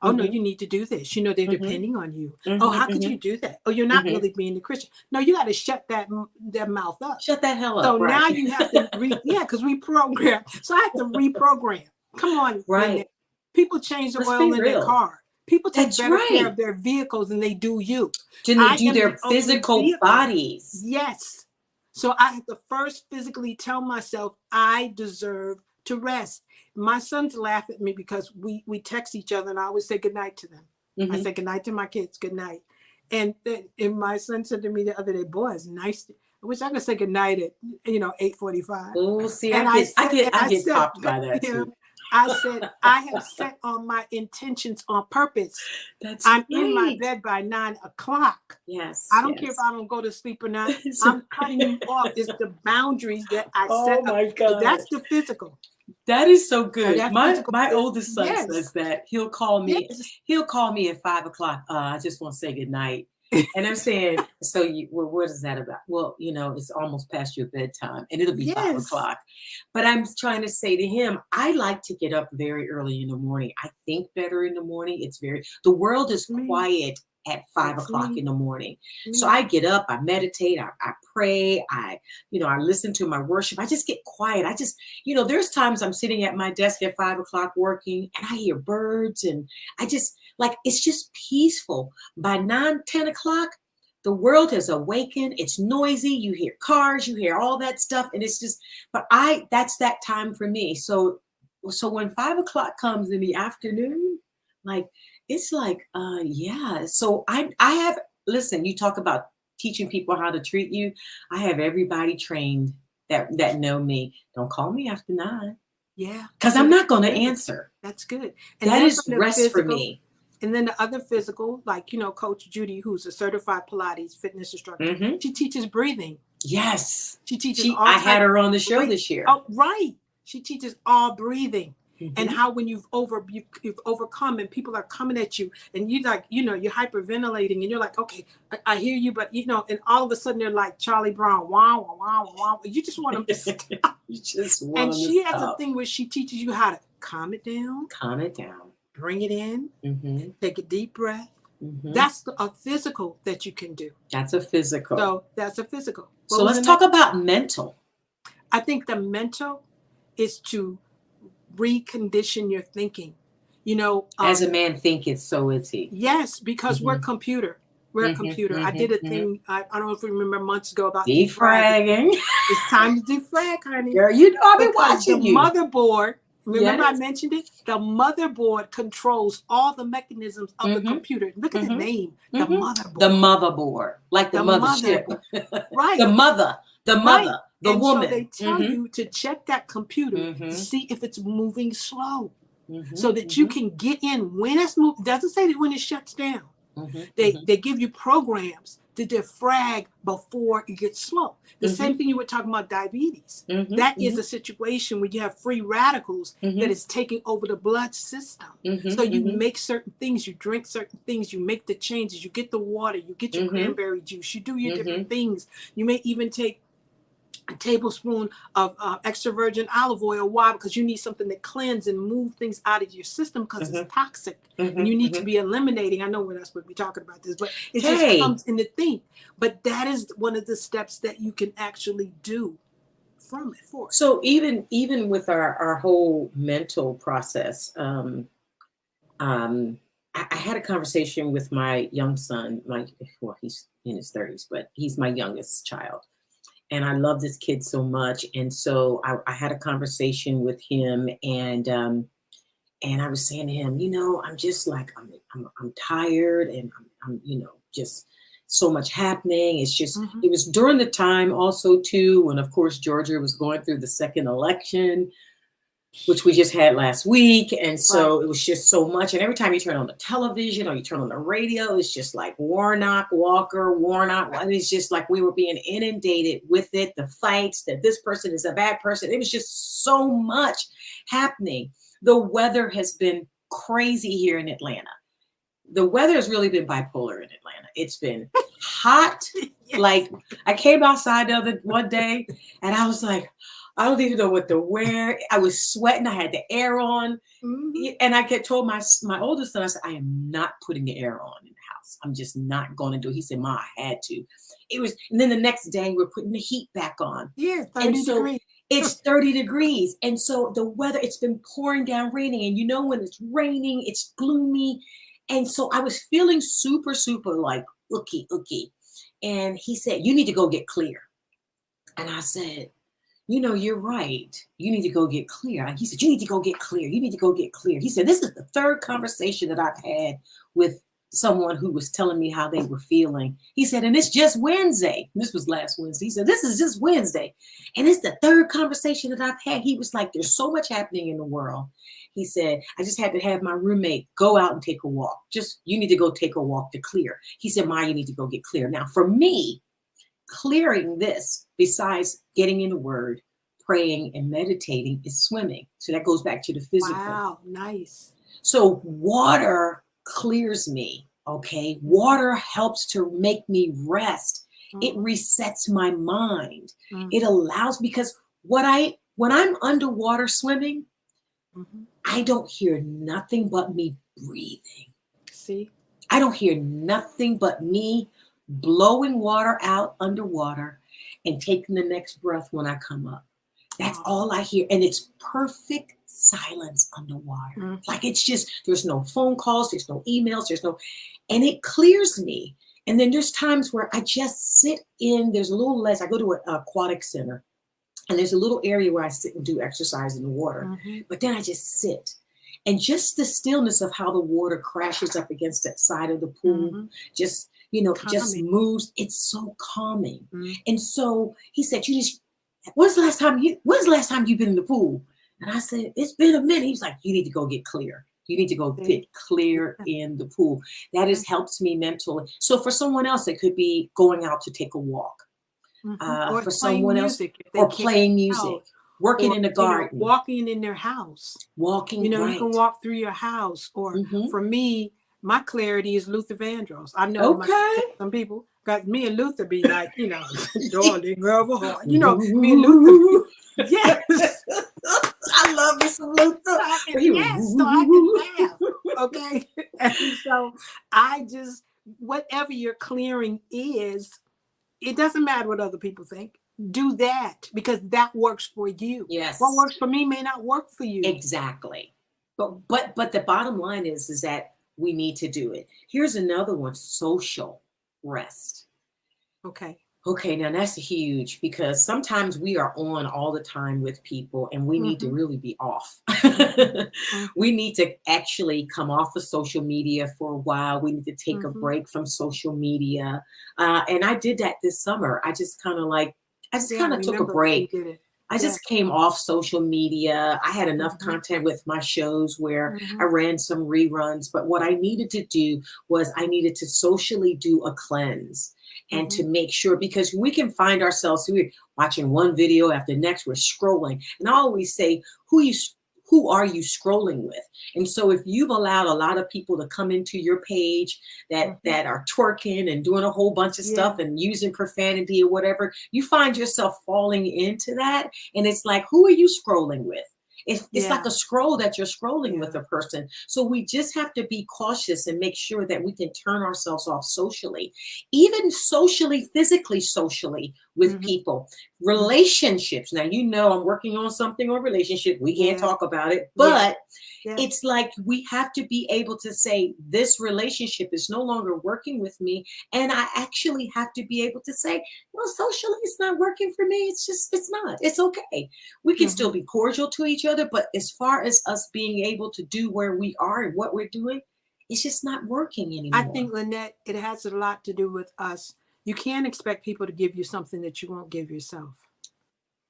oh no, you need to do this. They're depending on you. Oh, how could you do that? Oh, you're not really being a Christian. No, you got to shut that mouth up. Shut that hell up. So now you have to because we program. So I have to reprogram. Come on, right? People change the oil in their car. People take better care of their vehicles than they do you. Than they do their physical bodies. Yes. So I have to first physically tell myself I deserve to rest. My sons laugh at me because we text each other, and I always say goodnight to them. I say goodnight to my kids, good night. And my son said to me the other day, boy, it's nice. I wish I could say goodnight at 8:45. Oh, see, I get popped by that too. I said, I have set on my intentions on purpose. I'm in my bed by 9 o'clock. Yes. I don't care if I don't go to sleep or not. I'm cutting you off. It's the boundaries that I set up. My God. So that's the physical. That is so good. My oldest son Yes. says that he'll call me. Yes. He'll call me at 5 o'clock. I just want to say good night. And I'm saying, so what is that about? Well, it's almost past your bedtime, and it'll be 5 o'clock. But I'm trying to say to him, I like to get up very early in the morning. I think better in the morning. The world is quiet at 5 o'clock in the morning. So I get up, I meditate, I pray, I listen to my worship. I just get quiet. I just, there's times I'm sitting at my desk at 5 o'clock working, and I hear birds, and I just it's just peaceful. By 9, 10 o'clock, the world has awakened. It's noisy. You hear cars, you hear all that stuff. And it's just, that's that time for me. So when 5 o'clock comes in the afternoon, it's yeah. So I have, listen, you talk about teaching people how to treat you. I have everybody trained that know me. Don't call me after 9. Yeah. Because I'm not going to answer. That's good. And that is rest for me. And then the other physical, Coach Judy, who's a certified Pilates fitness instructor, she teaches breathing. Yes. She teaches I had her on the show this year. Oh, right. She teaches all breathing. And how when you've overcome and people are coming at you and you're hyperventilating and you're like, okay, I hear you, but and all of a sudden they're like Charlie Brown, wow, wow, wow, wow. You just want them to stop. You just want and them she to has stop. a thing where she teaches you how to calm it down. Bring it in. Take a deep breath. That's a physical that you can do. That's a physical. So that's a physical. So let's talk about mental. I think the mental is to recondition your thinking. As a man thinketh, so is he. Yes, because we're computer. Rare computer. I did a thing, I don't know if you remember months ago about Defragging. It's time to defrag, honey. Girl, you know I've been Because watching the you. motherboard, remember I Yes. mentioned it? The motherboard controls all the mechanisms of the computer. Look at the name, the motherboard. The motherboard, like the mothership. Right. The mother, the and woman. So they tell you to check that computer to see if it's moving slow, so that you can get in when it's moving. Doesn't say that when it shuts down. They give you programs to defrag before it gets slow. The same thing you were talking about diabetes. That is a situation where you have free radicals that is taking over the blood system. So you make certain things, you drink certain things, you make the changes, you get the water, you get your cranberry juice, you do your different things. You may even take a tablespoon of extra virgin olive oil. Why? Because you need something to cleanse and move things out of your system because it's toxic. And you need to be eliminating. I know we're not supposed to be talking about this, but it just comes in the thing. But that is one of the steps that you can actually do from it for it. So even with our whole mental process, I had a conversation with my young son. He's in his 30s, but he's my youngest child. And I love this kid so much. And so I had a conversation with him, and I was saying to him, I'm just like, I'm tired, and I'm just so much happening. It's just, it was during the time also too, when of course, Georgia was going through the second election, which we just had last week. And so it was just so much. And every time you turn on the television or you turn on the radio, it's just like Warnock. It's just like we were being inundated with it, the fights, that this person is a bad person. It was just so much happening. The weather has been crazy here in Atlanta. The weather has really been bipolar in Atlanta. It's been hot. Like I came outside the other one day and I was like, I don't even know what to wear. I was sweating. I had the air on. And I told my oldest son, I said, I am not putting the air on in the house. I'm just not going to do it. He said, Ma, I had to. And then the next day we're putting the heat back on. Yeah, 30 degrees. It's 30 degrees. And so the weather, it's been pouring down, raining. And when it's raining, it's gloomy. And so I was feeling super, super like ooky. And he said, you need to go get clear. And I said, you're right. You need to go get clear. He said, you need to go get clear. You need to go get clear. He said, this is the third conversation that I've had with someone who was telling me how they were feeling. He said, and it's just Wednesday. This was last Wednesday. He said, this is just Wednesday. And it's the third conversation that I've had. He was like, there's so much happening in the world. He said, I just had to have my roommate go out and take a walk. You need to go take a walk to clear. He said, Ma, you need to go get clear. Now, for me, clearing this, besides getting in the word, praying and meditating, is swimming. So that goes back to the physical. Wow, nice. So water clears me, okay? Water helps to make me rest. It resets my mind. It allows, because when I'm underwater swimming, I don't hear nothing but me breathing. See? I don't hear nothing but me blowing water out underwater and taking the next breath when I come up. That's all I hear. And it's perfect silence underwater. Like it's just, there's no phone calls, there's no emails, and it clears me. And then there's times where I just sit there's a little less, I go to an aquatic center, and there's a little area where I sit and do exercise in the water. But then I just sit. And just the stillness of how the water crashes up against that side of the pool, just moves. It's so calming. And so he said, when's the last time you've been in the pool? And I said, it's been a minute. He's like, you need to go get clear. You need to go get clear in the pool. That helps me mentally. So for someone else, it could be going out to take a walk. Or for someone else, or playing music, working in the garden, walking in their house, you can walk through your house. Or for me, my clarity is Luther Vandross. I know some people got me and Luther be like, darling of a heart. Me and Luther. Yes. I love me some Luther. So I can laugh. Okay. And so whatever your clearing is, it doesn't matter what other people think. Do that, because that works for you. Yes. What works for me may not work for you. Exactly. But the bottom line is that we need to do it. Here's another one, social. rest. Okay. Okay, now that's huge because sometimes we are on all the time with people and we need to really be off. We need to actually come off of social media for a while. We need to take a break from social media. And I did that this summer. I just kind of took a remember you break. did it. I just came off social media. I had enough content with my shows where I ran some reruns. But what I needed to do was I needed to socially do a cleanse and to make sure, because we can find ourselves, we're watching one video after the next, we're scrolling. And I always say, who are you scrolling with? And so if you've allowed a lot of people to come into your page that are twerking and doing a whole bunch of stuff and using profanity or whatever, you find yourself falling into that. And it's like, who are you scrolling with? It's like a scroll that you're scrolling with a person. So we just have to be cautious and make sure that we can turn ourselves off socially, even socially, physically, socially with people, relationships. Now, I'm working on something on relationship. We can't talk about it, but it's like we have to be able to say this relationship is no longer working with me. And I actually have to be able to say, well, socially, it's not working for me. It's not. It's okay. We can still be cordial to each other. But as far as us being able to do where we are and what we're doing, it's just not working anymore. I think, Lynette, it has a lot to do with us. You can't expect people to give you something that you won't give yourself.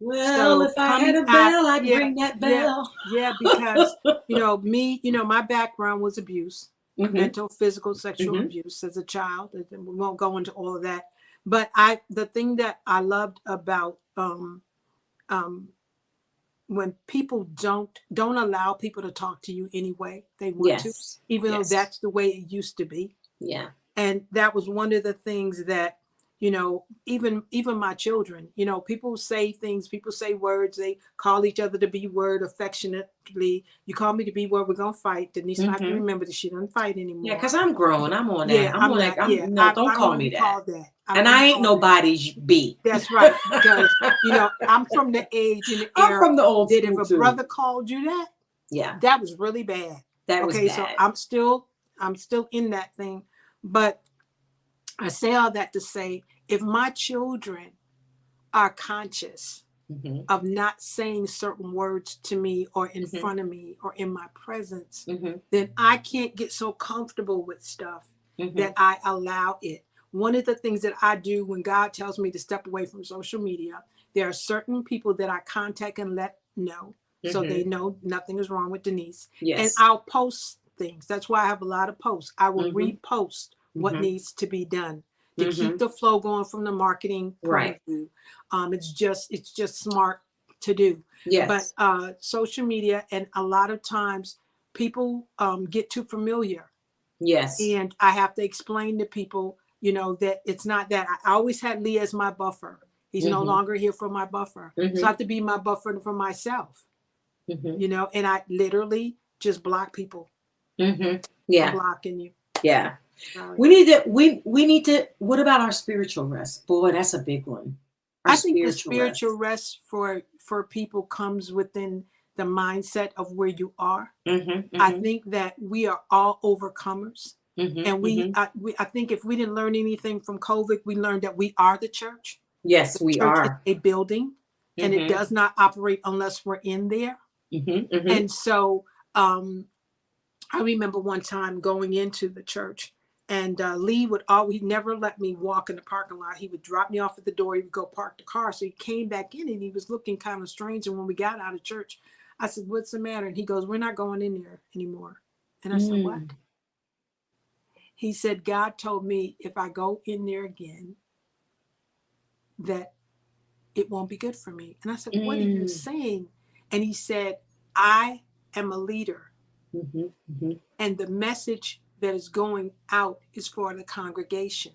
Well, if I had a bell, I'd ring that bell. Yeah, because, my background was abuse, mental, physical, sexual abuse as a child. We won't go into all of that. But the thing that I loved about when people don't allow people to talk to you anyway they want to, even though that's the way it used to be. Yeah. And that was one of the things that, even my children, people say things, people say words, they call each other the B word affectionately. You call me the B word, we're going to fight. Denise don't have to remember that she doesn't fight anymore. Yeah, because I'm grown. I'm on that. No, don't call me that. And I ain't nobody's B. That's right. Because, I'm from the age and the era. I'm from the old that school if a brother called you that, that was really bad. That was bad. So I'm still in that thing. But I say all that to say, if my children are conscious of not saying certain words to me or in front of me or in my presence, then I can't get so comfortable with stuff that I allow it. One of the things that I do when God tells me to step away from social media, there are certain people that I contact and let know so they know nothing is wrong with Denise. And I'll post things. That's why I have a lot of posts. I will repost what needs to be done to keep the flow going from the marketing point of view. It's just smart to do. But social media, and a lot of times people get too familiar. And I have to explain to people, that it's not that. I always had Lee as my buffer. He's no longer here for my buffer. So I have to be my buffer for myself. And I literally just block people. I'm blocking you. Yeah. Sorry. We need to, what about our spiritual rest? Boy, that's a big one. I think the spiritual rest for people comes within the mindset of where you are. I think that we are all overcomers. And I think if we didn't learn anything from COVID, we learned that we are the church. Yes, the we church are. Is a building, and it does not operate unless we're in there. And so I remember one time going into the church, and Lee would always never let me walk in the parking lot. He would drop me off at the door. He would go park the car. So he came back in and he was looking kind of strange. And when we got out of church, I said, "What's the matter?" And he goes, "We're not going in there anymore." And I said, "What?" He said, "God told me if I go in there again, that it won't be good for me." And I said, "What are you saying?" And he said, "I am a leader. And the message that is going out is for the congregation.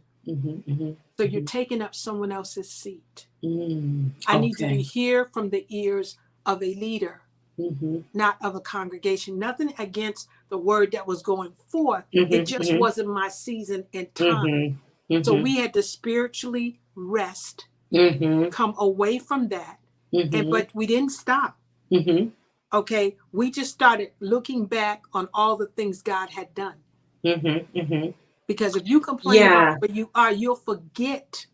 So you're taking up someone else's seat. I need to hear from the ears of a leader, not of a congregation. Nothing against the word that was going forth. It just wasn't my season and time. So we had to spiritually rest, come away from that. But we didn't stop. Okay, we just started looking back on all the things God had done. Because if you complain about Yeah. where you are, you'll forget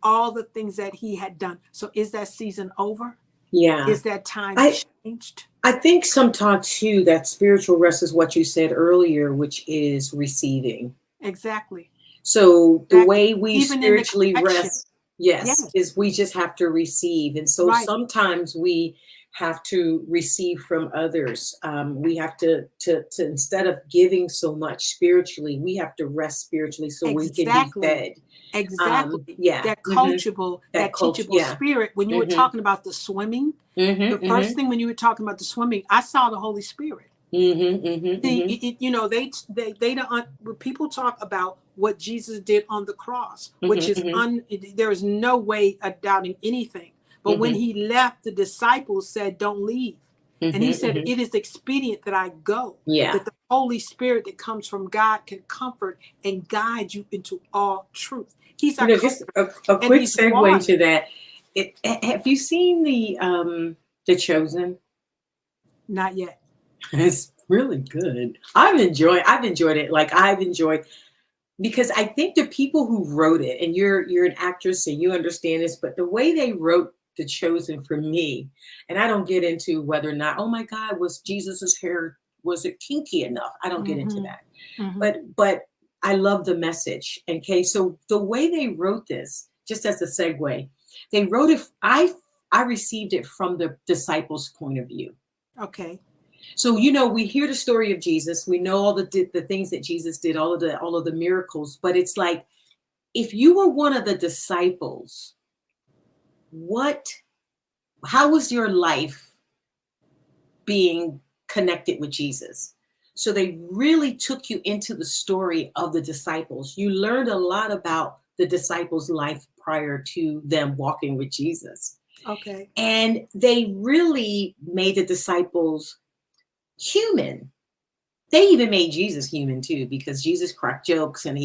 all the things that he had done. So is that season over? Yeah. Is that time I changed? I think sometimes too that spiritual rest is what you said earlier, which is receiving. Exactly. So the Exactly. way we Even in the spiritually correction. rest, yes, Yes. is we just have to receive. And so Right. sometimes we have to receive from others. We have to instead of giving so much spiritually, we have to rest spiritually so we can be Exactly. fed. Exactly. Yeah. That coachable, That that culture. teachable Yeah. spirit. When you were Mm-hmm. talking about the swimming, the Mm-hmm. first Mm-hmm. thing when you were talking about the swimming, I saw the Holy Spirit. Mm-hmm. Mm-hmm. See, Mm-hmm. you know, they don't. When people talk about what Jesus did on the cross, which Mm-hmm. is Mm-hmm. there is no way of doubting anything. But when Mm-hmm. he left, the disciples said, "Don't leave," and he Mm-hmm. said, Mm-hmm. "It is expedient that I go, Yeah. that the Holy Spirit that comes from God can comfort and guide you into all truth." He's You our know, just comfort, a and quick He's segue water. to that. Have you seen the Chosen? Not yet. It's really good. I've enjoyed it. Like I've enjoyed because I think the people who wrote it, and you're an actress and you understand this, but the way they wrote The Chosen for me, and I don't get into whether or not, oh my God, was Jesus's hair, was it kinky enough? I don't get into Mm-hmm. that. Mm-hmm. But I love the message. Okay. So the way they wrote this, just as a segue, they wrote it, I received it from the disciples' point of view. Okay. So we hear the story of Jesus. We know all the things that Jesus did, all of the miracles. But it's like if you were one of the disciples, what? How was your life being connected with Jesus? So they really took you into the story of the disciples. You learned a lot about the disciples' life prior to them walking with Jesus, Okay. and they really made the disciples human. They even made Jesus human too, because Jesus cracked jokes and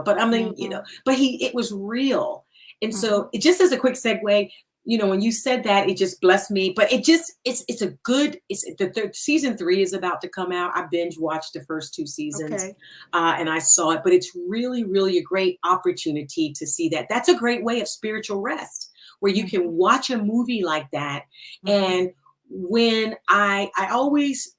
but I mean, Mm-hmm. but it was real. And Mm-hmm. so it just as a quick segue, when you said that, it just blessed me. But it's a good, the season 3 is about to come out. I binge watched the first 2 seasons, Okay. and I saw it, but it's really, really a great opportunity to see that. That's a great way of spiritual rest where you Mm-hmm. can watch a movie like that. Mm-hmm. And when I always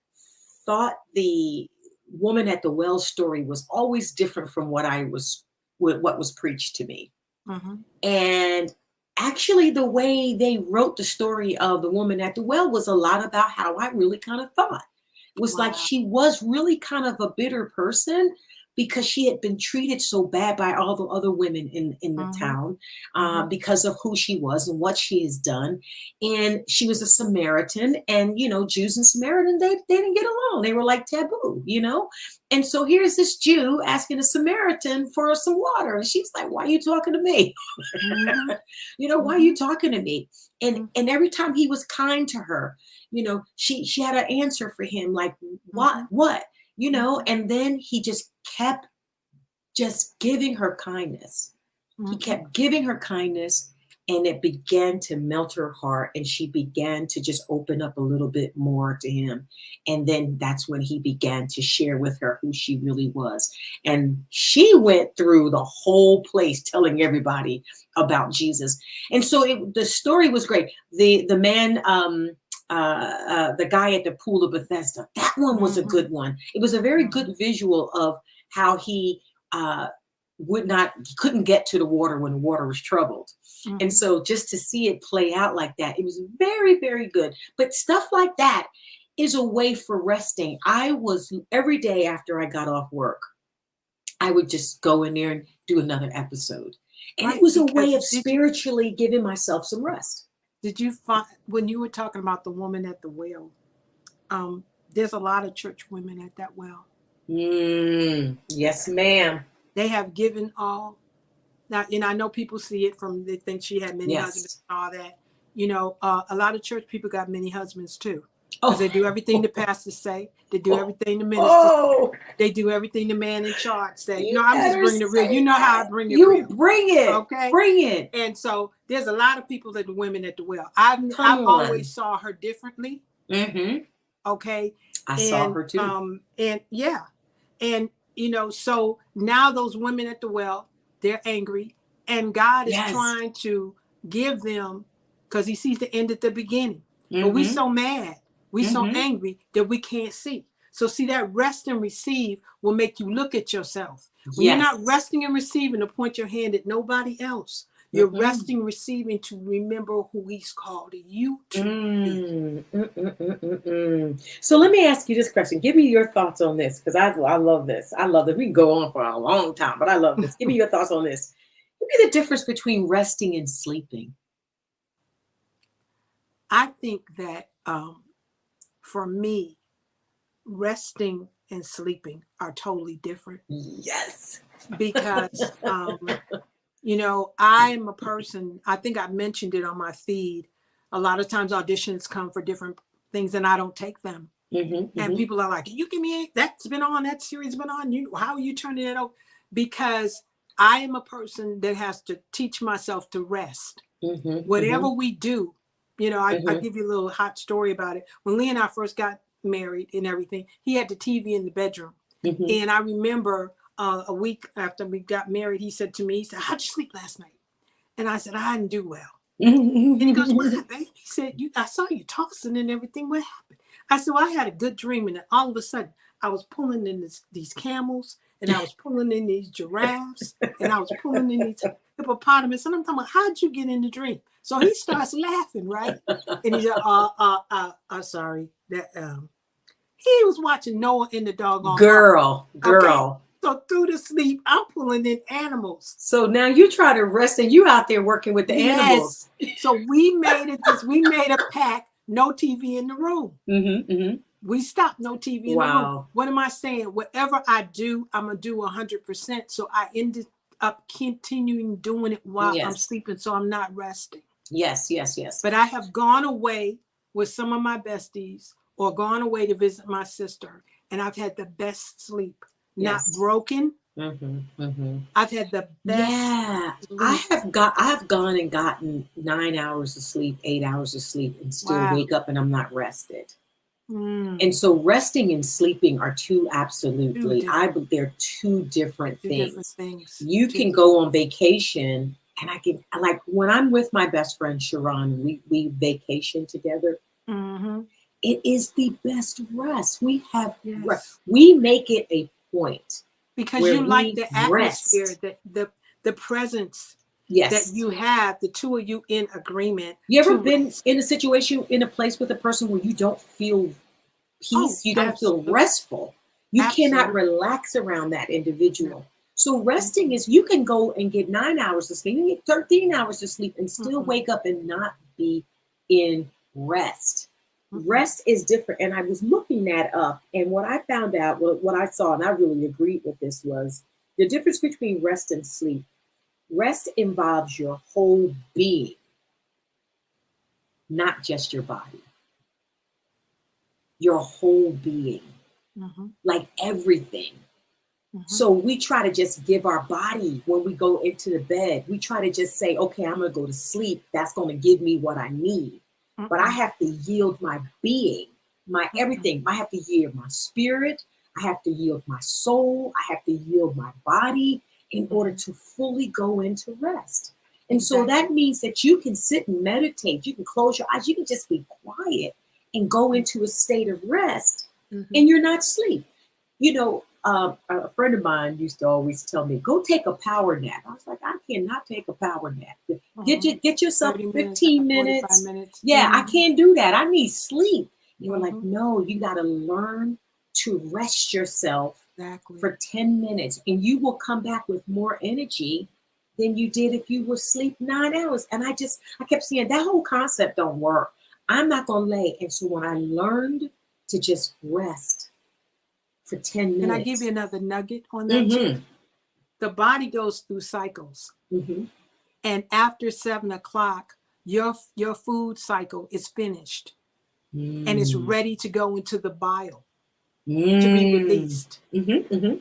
thought the woman at the well story was always different from what was preached to me. Mm-hmm. And actually the way they wrote the story of the woman at the well was a lot about how I really kind of thought. It was like Wow. she was really kind of a bitter person because she had been treated so bad by all the other women in the Mm-hmm. town Mm-hmm. because of who she was and what she has done. And she was a Samaritan, and Jews and Samaritan, they didn't get along. They were like taboo. And so here's this Jew asking a Samaritan for some water, and she's like, "Why are you talking to me? Mm-hmm. Why are you talking to me?" And Mm-hmm. and every time he was kind to her, she had an answer for him, like, Mm-hmm. what, Mm-hmm. and then he just kept just giving her kindness. He Mm-hmm. kept giving her kindness, and it began to melt her heart, and she began to just open up a little bit more to him. And then that's when he began to share with her who she really was. And she went through the whole place telling everybody about Jesus. And so the story was great. The man, the guy at the pool of Bethesda, that one was a Mm-hmm. good one. It was a very Mm-hmm. good visual of how he couldn't get to the water when the water was troubled. Mm-hmm. And so just to see it play out like that, it was very, very good. But stuff like that is a way for resting. I was every day after I got off work, I would just go in there and do another episode. And it Right. was a Because way of spiritually giving myself some rest. did you find when you were talking about the woman at the well? There's a lot of church women at that well. Yes, ma'am. They have given all. Now, I know people see it from they think she had many husbands Yes. and all that. A lot of church people got many husbands too, because Oh. they do everything the pastors say. They do everything the ministers. Oh. They do everything the man in charge say. You I'm just better bringing it real. say You know how I that. bring it You real. bring it. Okay. Bring it. And so there's a lot of people that the women at the well. I've Come on. always saw her differently. Mm-hmm. Okay. I saw her too. And yeah. And So now those women at the well, they're angry, and God is Yes. trying to give them, because he sees the end at the beginning. But we Mhm. so mad, we so Mhm. angry that we can't see. So see, that rest and receive will make you look at yourself. When you're not Yes. resting and receiving to point your hand at nobody else, you're Mhm. resting, receiving to remember who he's called you to be. So let me ask you this question. Give me your thoughts on this, because I love this. I love this. We can go on for a long time, but I love this. Give me your thoughts on this. Give me the difference between resting and sleeping. I think that for me, resting and sleeping are totally different, Yes. because I'm a person, I think I mentioned it on my feed. A lot of times auditions come for different things and I don't take them. And people are like, you give me that's been on, that series been on, how are you turning it over? Because I am a person that has to teach myself to rest. Whatever we do, I give you a little hot story about it. When Lee and I first got married and everything, he had the TV in the bedroom. And I remember a week after we got married, he said to me, he said, how'd you sleep last night? And I said, I didn't do well. And he goes, what, babe? He said, I saw you tossing and everything. What happened? I said, well, I had a good dream. And then all of a sudden, I was pulling in these camels, and I was pulling in these giraffes, and I was pulling in these hippopotamus. And I'm talking about, how'd you get in the dream? So he starts laughing, right? And he said, sorry. That he was watching Noah in the doggone Girl. Okay. So through the sleep, I'm pulling in animals. So now you try to rest and you out there working with the animals. So we made a pact, no TV in the room. We stopped no TV in the room. What am I saying? Whatever I do, I'm going to do 100%. So I ended up continuing doing it while I'm sleeping. So I'm not resting. Yes. But I have gone away with some of my besties or gone away to visit my sister, and I've had the best sleep. Not broken. I've had the best. Yeah, sleep. I have gone and gotten 9 hours of sleep, 8 hours of sleep, and still wake up and I'm not rested. And so resting and sleeping are they're two different things. You can go on vacation, and I can, like, when I'm with my best friend Sharon, we vacation together. It is the best rest. We have we make it a point because you like the atmosphere, the presence that you have, the two of you in agreement. You ever been in a situation, in a place with a person where you don't feel peace, you don't feel restful, you cannot relax around that individual? So resting is, you can go and get 9 hours of sleep, you get 13 hours of sleep and still wake up and not be in rest. Rest is different. And I was looking that up, and what I found out, what I saw, and I really agreed with this, was the difference between rest and sleep. Rest involves your whole being, not just your body. Your whole being, like everything. So we try to just give our body, when we go into the bed, we try to just say, okay, I'm going to go to sleep. That's going to give me what I need. But I have to yield my being, my everything. I have to yield my spirit. I have to yield my soul. I have to yield my body in order to fully go into rest. And so that means that you can sit and meditate. You can close your eyes. You can just be quiet and go into a state of rest, and you're not asleep. A friend of mine used to always tell me, go take a power nap. I was like, I cannot take a power nap. Get yourself 15 minutes. Yeah, I can't do that. I need sleep. You were like, no, you got to learn to rest yourself for 10 minutes, and you will come back with more energy than you did if you were asleep 9 hours. And I kept saying, that whole concept don't work. I'm not going to lay. And so when I learned to just rest for 10 minutes. Can I give you another nugget on that too? The body goes through cycles. And after 7 o'clock, your food cycle is finished. And it's ready to go into the bile to be released.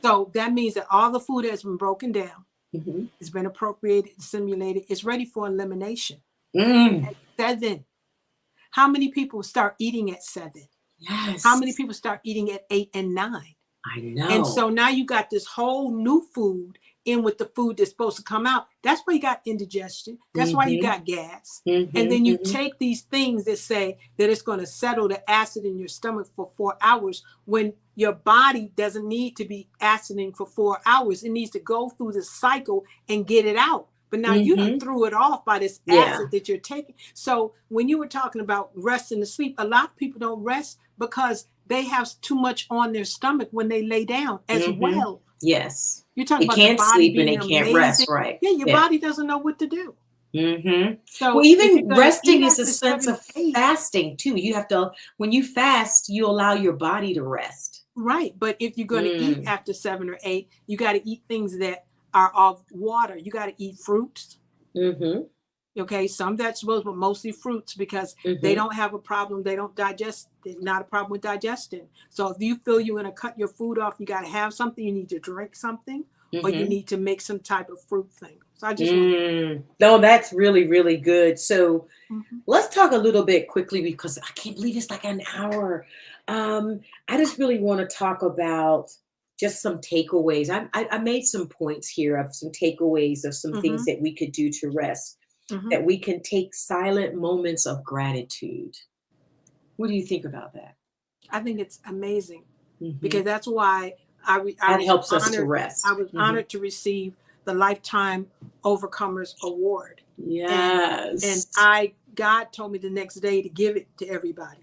So that means that all the food has been broken down. It's been appropriated, simulated. It's ready for elimination. At 7. How many people start eating at 7? Yes. How many people start eating at 8 and 9? I know. And so now you got this whole new food in with the food that's supposed to come out. That's why you got indigestion. That's why you got gas. And then you take these things that say that it's going to settle the acid in your stomach for 4 hours when your body doesn't need to be aciding for 4 hours. It needs to go through the cycle and get it out. But now you done threw it off by this acid that you're taking. So when you were talking about rest and sleep, a lot of people don't rest because they have too much on their stomach when they lay down as well. Yes. You're talking They about can't the body sleep and being they can't amazing. rest, right? Yeah, your body doesn't know what to do. So well, if you're even gonna resting eat is a after sense 7 of to 8, fasting too. You have to, when you fast, you allow your body to rest. right? But if you're going to eat after 7 or 8, you got to eat things that are of water. You got to eat fruits. Okay, some vegetables, but mostly fruits because they don't have a problem. They don't digest. There's not a problem with digesting. So if you feel you're going to cut your food off, you got to have something. You need to drink something, or you need to make some type of fruit thing. So I just no, that's really, really good. So let's talk a little bit quickly because I can't believe it's like an hour. I just really want to talk about just some takeaways. I made some points here of some takeaways of some things that we could do to rest. That we can take silent moments of gratitude. What do you think about that? I think it's amazing because that's why I that was helps us honored, to rest. I was honored to receive the Lifetime Overcomers Award. Yes. And God told me the next day to give it to everybody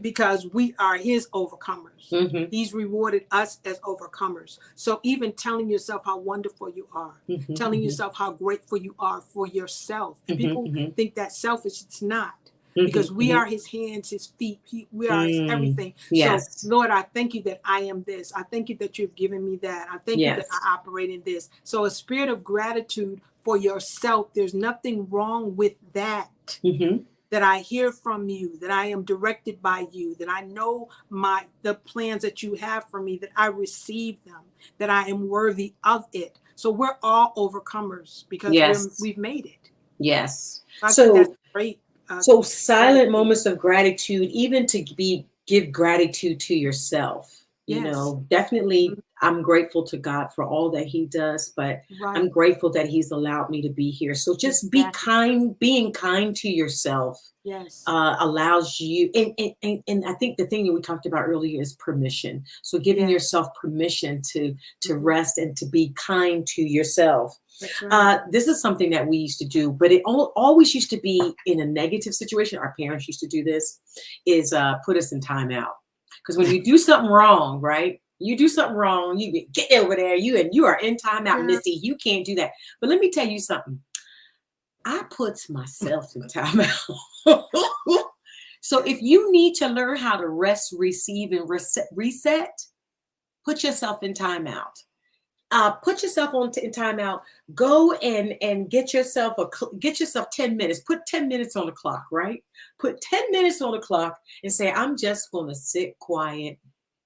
because we are his overcomers. He's rewarded us as overcomers. So even telling yourself how wonderful you are, telling yourself how grateful you are for yourself. And people think that's selfish. It's not. Because we are his hands, his feet, we are his everything. Yes. So, Lord, I thank you that I am this. I thank you that you've given me that. I thank you that I operate in this. So a spirit of gratitude for yourself, there's nothing wrong with that. That I hear from you, that I am directed by you, that I know the plans that you have for me, that I receive them, that I am worthy of it. So we're all overcomers because we've made it. Yes. I think that's great. So silent moments of gratitude, even to give gratitude to yourself. You know, definitely I'm grateful to God for all that he does, but I'm grateful that he's allowed me to be here. So just be kind, being kind to yourself allows you, and I think the thing that we talked about earlier is permission. So giving yourself permission to rest and to be kind to yourself. This is something that we used to do, but it always used to be in a negative situation. Our parents used to do this, is put us in timeout. Because when you do something wrong, right? You do something wrong, you get over there, you are in timeout, Missy. You can't do that. But let me tell you something. I puts myself in timeout. So if you need to learn how to rest, receive, and reset, put yourself in timeout. Put yourself in timeout. Go and get yourself 10 minutes. Put 10 minutes on the clock, right? Put 10 minutes on the clock and say, I'm just going to sit quiet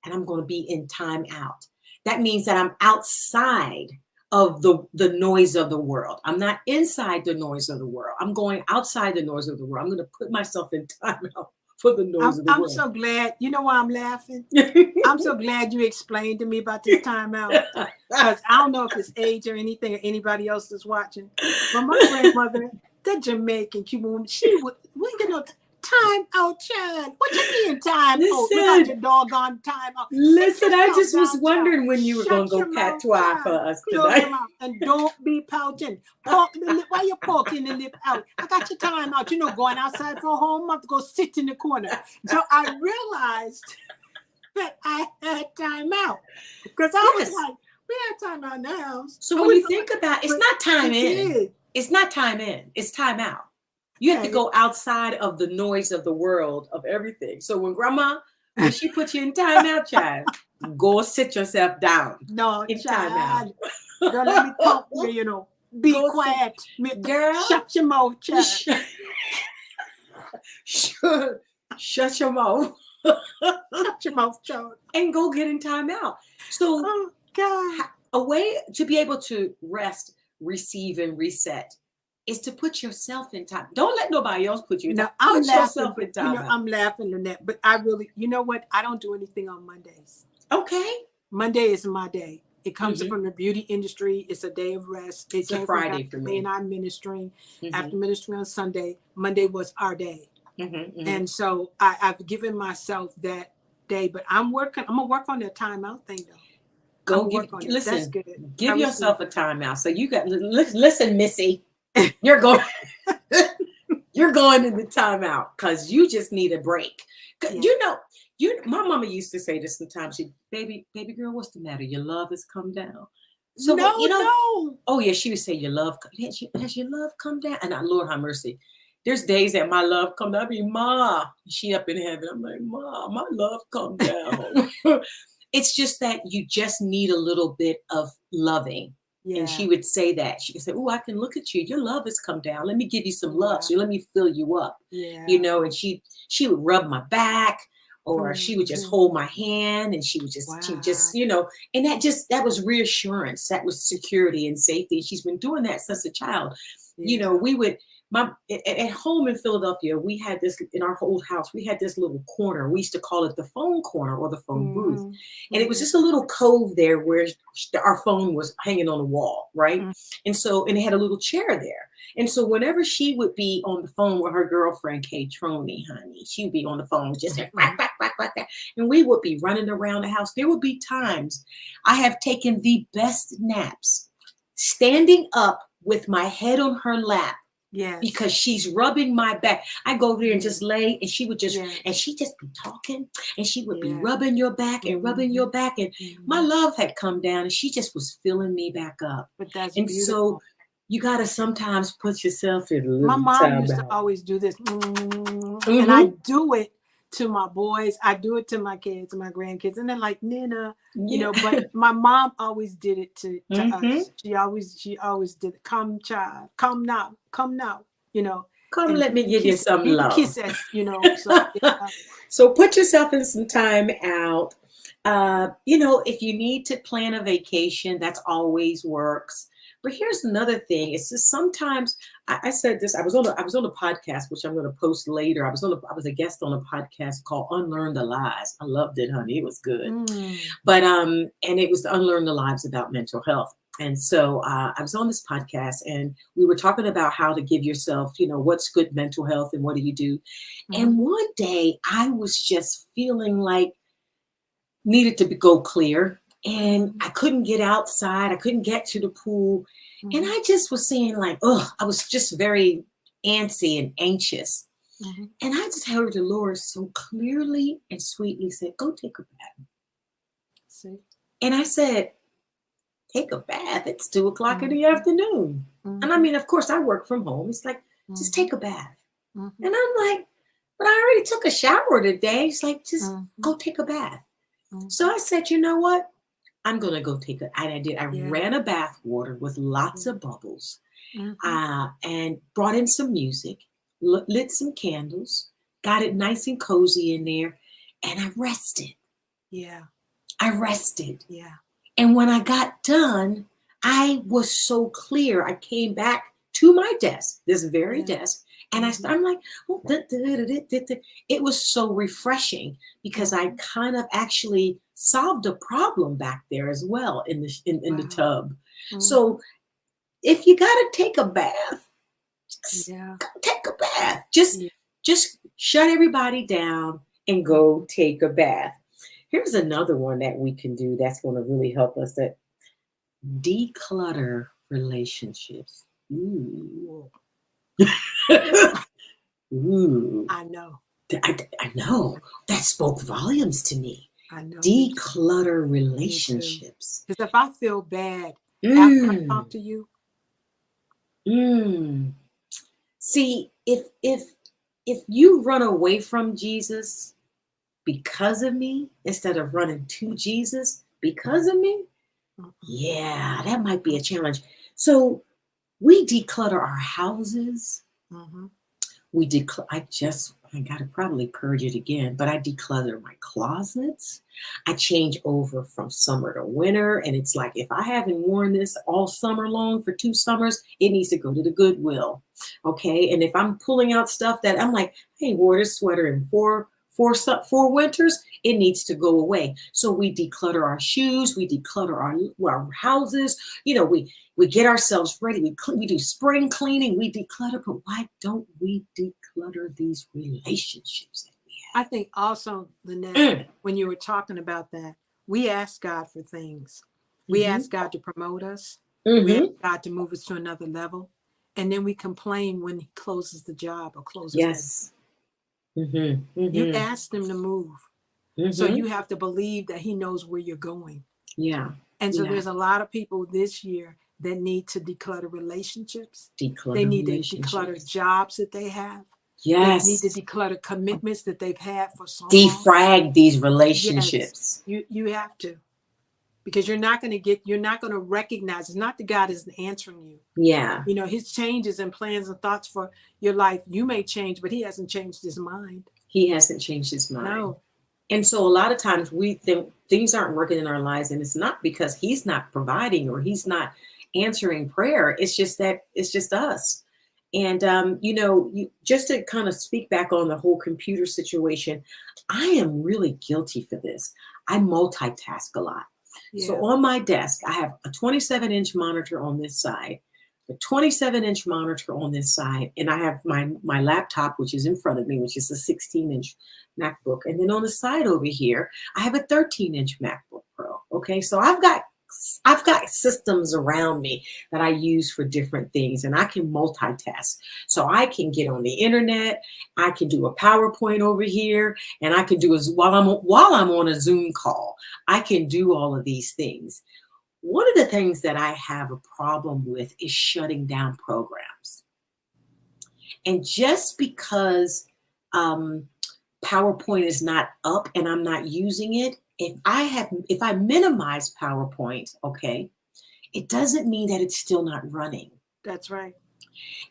and I'm going to be in timeout. That means that I'm outside of the noise of the world. I'm not inside the noise of the world. I'm going outside the noise of the world. I'm going to put myself in timeout for the noise of the world. I'm so glad. You know why I'm laughing? I'm so glad you explained to me about this timeout. Because I don't know if it's age or anything or anybody else is watching. But my grandmother, the Jamaican Cuban woman, we get no time out, child. What you mean time out? Without your doggone time out. Listen, I just was wondering when you were going to go patois for us tonight. And don't be pouting. Poke the lip. Why you poking the lip out? I got your time out. You know, going outside for home, I have to go sit in the corner. So I realized that I had time out. Because I was like, we had time out in the house. So when you think about it, it's not time in. It's not time in. It's time out. You have to go outside of the noise of the world, of everything. So when she put you in timeout, child, go sit yourself down. No, in timeout. Don't let me talk to you, Be quiet. Girl. Shut your mouth, child. Shut your mouth. Shut your mouth, child. And go get in timeout. So a way to be able to rest, receive, and reset is to put yourself in time. Don't let nobody else put you in time. Put yourself in time. I'm laughing at that, but I really, you know what? I don't do anything on Mondays. Okay. Monday is my day. It comes from the beauty industry. It's a day of rest. It It's a came Friday from for Family me. and I ministering. Mhm. After ministering on Sunday, Monday was our day. Mhm. And so I've given myself that day, but I'm gonna work on that timeout thing though. Go I'm gonna give, work on it. That's listen, good. I give receive yourself a timeout. So you got, listen, Missy, you're going, you're going in the timeout because you just need a break. Yeah. My mama used to say this sometimes. She, baby girl, what's the matter? Your love has come down. So no. oh yeah, she would say your love has your love come down, and I, Lord have mercy. There's days that my love come down. I mean, Ma, she up in heaven. I'm like, Ma, my love come down. It's just that you just need a little bit of loving. Yeah. And she would say that. She could say, oh, I can look at you. Your love has come down. Let me give you some love. Wow. So let me fill you up. Yeah. And she would rub my back, or she would just hold my hand, and she would just, and that was reassurance. That was security and safety. She's been doing that since a child. Yeah. We would, at home in Philadelphia, we had this, in our old house, we had this little corner. We used to call it the phone corner or the phone booth. And it was just a little cove there where our phone was hanging on the wall, right? And it had a little chair there. And so whenever she would be on the phone with her girlfriend, Kay Troney, honey, she'd be on the phone just quack, quack, quack, quack, quack. And we would be running around the house. There would be times I have taken the best naps standing up with my head on her lap. Yes. Because she's rubbing my back. I go there and just lay, and she would just, and she just be talking, and she would be rubbing your back and rubbing your back. And my love had come down, and she just was filling me back up. But that's and beautiful. So you got to sometimes put yourself in a little My mom used to always do this. And I do it to my boys. I do it to my kids and my grandkids. And they're like, Nina, but my mom always did it to us. She always did it. Come, child, come now, come, come, let me give you some love. Kiss us, So put yourself in some time out. If you need to plan a vacation, that's always works. But here's another thing. It's just sometimes I said this. I was on a podcast, which I'm going to post later. I was a guest on a podcast called Unlearn the Lies. I loved it, honey. It was good. But and it was to unlearn the lies about mental health. And so I was on this podcast, and we were talking about how to give yourself, what's good mental health and what do you do. And one day I was just feeling like needed to go clear. And I couldn't get outside. I couldn't get to the pool. And I just was saying like, I was just very antsy and anxious. And I just heard the Lord so clearly and sweetly say, go take a bath. See? And I said, take a bath? It's 2:00 in the afternoon. And I mean, of course, I work from home. It's like, just take a bath. And I'm like, but I already took a shower today. It's like, just go take a bath. So I said, you know what? I'm going to go take it. And I did. I ran a bath water with lots of bubbles and brought in some music, lit some candles, got it nice and cozy in there. And I rested. Yeah. I rested. Yeah. And when I got done, I was so clear. I came back to my desk, this very desk, and I'm like, it was so refreshing because I kind of actually solved a problem back there as well in the tub. So if you got to take a bath, just go take a bath. Just shut everybody down and go take a bath. Here's another one that we can do that's going to really help us, that declutter relationships. Ooh. Ooh. I know. I know. That spoke volumes to me. I know. Declutter relationships. Because if I feel bad after I talk to you. See, if you run away from Jesus because of me instead of running to Jesus because of me, yeah, that might be a challenge. So we declutter our houses. I got to probably purge it again, but I declutter my closets. I change over from summer to winter. And it's like, if I haven't worn this all summer long for 2 summers, it needs to go to the Goodwill. Okay. And if I'm pulling out stuff that I'm like, I ain't wore this sweater in four for winters, it needs to go away. So we declutter our shoes, we declutter our houses. We get ourselves ready. We do spring cleaning. We declutter, but why don't we declutter these relationships that we I think also, Lynette, have? when you were talking about that, we ask God for things. We Mm-hmm. ask God to promote us. We ask Mm-hmm. God to move us to another level. And then we complain when he closes the job or closes that. Yes. Mm-hmm. You Mm-hmm. asked him to move. So Mm-hmm. you have to believe that he knows where you're going. Yeah. And so Yeah. there's a lot of people this year that need to declutter relationships. Declutter They need to relationships. declutter jobs that they have. Yes. They need to declutter commitments that they've had for so long. Defrag these Yes, relationships. you have to. Because you're not going to recognize, it's not that God isn't answering you. Yeah. His changes and plans and thoughts for your life, you may change, but he hasn't changed his mind. He hasn't changed his mind. No. And so a lot of times we think things aren't working in our lives, and it's not because he's not providing or he's not answering prayer. It's just us. And just to kind of speak back on the whole computer situation, I am really guilty for this. I multitask a lot. Yeah. So on my desk, I have a 27-inch monitor on this side, a 27-inch monitor on this side, and I have my laptop, which is in front of me, which is a 16-inch MacBook. And then on the side over here, I have a 13-inch MacBook Pro. Okay, so I've got systems around me that I use for different things, and I can multitask. So I can get on the internet, I can do a PowerPoint over here, and I can do as while I'm on a Zoom call. I can do all of these things. One of the things that I have a problem with is shutting down programs. And just because PowerPoint is not up and I'm not using it, if I minimize PowerPoint, okay, it doesn't mean that it's still not running. That's right.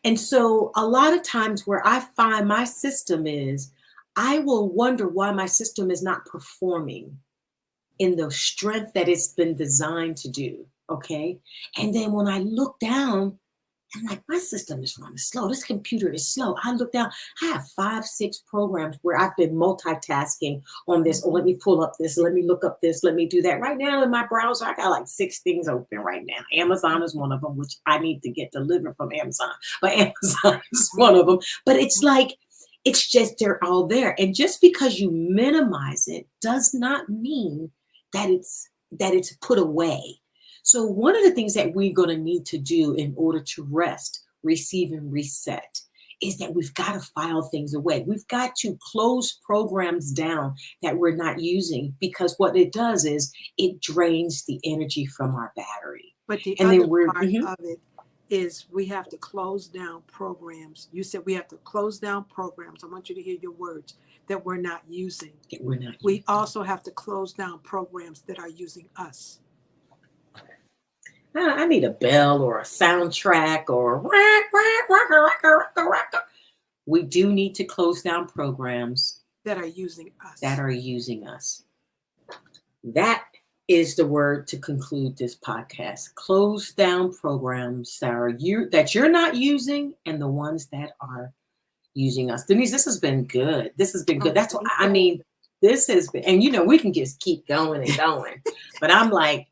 And so a lot of times where I find my system is, I will wonder why my system is not performing in the strength that it's been designed to do, okay? And then when I look down, I'm like, my system is running slow. This computer is slow. I look down, I have 5, 6 programs where I've been multitasking on this. Oh, let me pull up this. Let me look up this. Let me do that. Right now in my browser, I got like 6 things open right now. Amazon is one of them, which I need to get delivered from Amazon. But Amazon is one of them. But it's like, it's just, they're all there. And just because you minimize it does not mean that it's put away. So one of the things that we're going to need to do in order to rest, receive, and reset is that we've got to file things away. We've got to close programs down that we're not using, because what it does is it drains the energy from our battery. But the And other then we're part of it is we have to close down programs. You said we have to close down programs. I want you to hear your words that we're not using. that we're not We using. also have to close down programs that are using us. I need a bell or a soundtrack or we do need to close down programs That are using us. that are using us. That is the word to conclude this podcast. Close down programs that you're not using, and the ones that are using us. Denise, this has been good. This has been good. That's what I mean. This has been, and we can just keep going and going. But I'm like,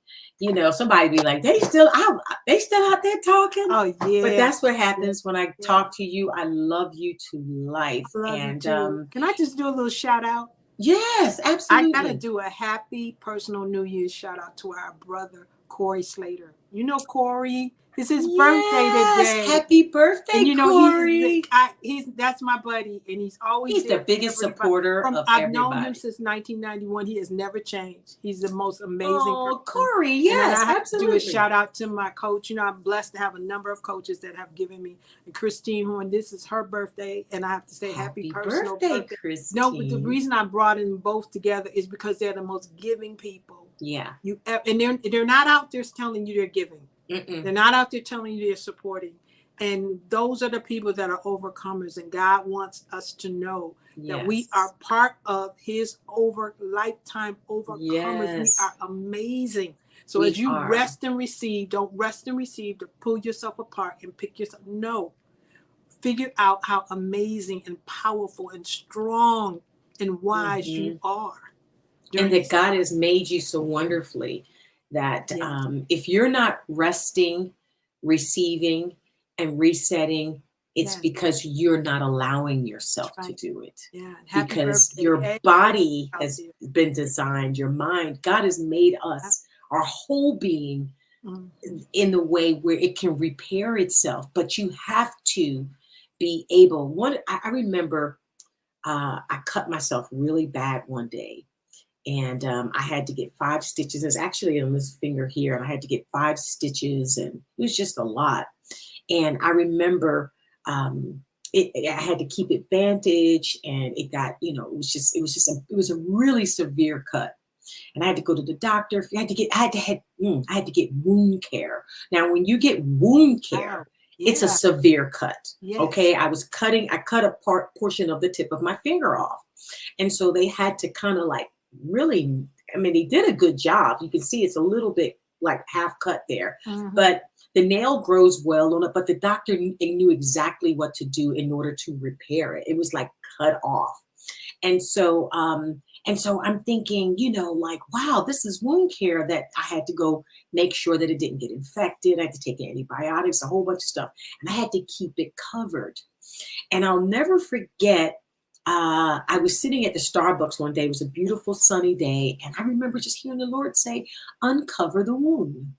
somebody be like, they still out there talking. Oh yeah. But that's what happens when I talk to you. I love you to life. Love And you too. Can I just do a little shout out? yes, absolutely. I gotta do a happy personal New Year's shout out to our brother Corey Slater. You know Corey. It's his birthday today. Happy birthday, And Corey. that's my buddy, and he's always He's there the biggest for everybody. supporter of I've known him everybody. since 1991. He has never changed. He's the most amazing Oh, person. Corey, And yes, I have absolutely. to do a shout out to my coach. I'm blessed to have a number of coaches that have given me. And Christine Horn, this is her birthday, and I have to say happy personal birthday. Christine. No, but the reason I brought them both together is because they're the most giving people. Yeah. And they're not out there telling you they're giving. Mm-mm. They're not out there telling you they're supporting. And those are the people that are overcomers. And God wants us to know that we are part of his lifetime overcomers. Yes. We are amazing. So as you rest and receive, don't rest and receive to pull yourself apart and pick yourself. No. Figure out how amazing and powerful and strong and wise Mhm. you are And during that this God time. has made you so wonderfully that Yes, if you're not resting, receiving, and resetting, it's yes, because you're not allowing that's yourself to right. do it. Yeah, and happy Because birthday your to everybody body out has there. been designed, your mind, God has made Yep. us, our whole being, Mhm. in the way where it can repair itself. But you have to be able. I remember I cut myself really bad one day, and I had to get 5 stitches. It's actually on this finger here, and I had to get 5 stitches, and it was just a lot. And I remember I had to keep it bandaged, and it got, it was a really severe cut, and I had to go to the doctor. I had to get wound care. Now, when you get wound Wow. care, it's a Yeah. severe cut. Yes. Okay, I cut a portion of the tip of my finger off, and so they had to kind of like really. I mean, they did a good job. You can see it's a little bit like half cut there, Mhm. but the nail grows well on it. But the doctor knew exactly what to do in order to repair it. It was like cut off. And so, I'm thinking, like, wow, this is wound care that I had to go make sure that it didn't get infected. I had to take antibiotics, a whole bunch of stuff, and I had to keep it covered. And I'll never forget. I was sitting at the Starbucks one day. It was a beautiful sunny day, and I remember just hearing the Lord say, "Uncover the wound,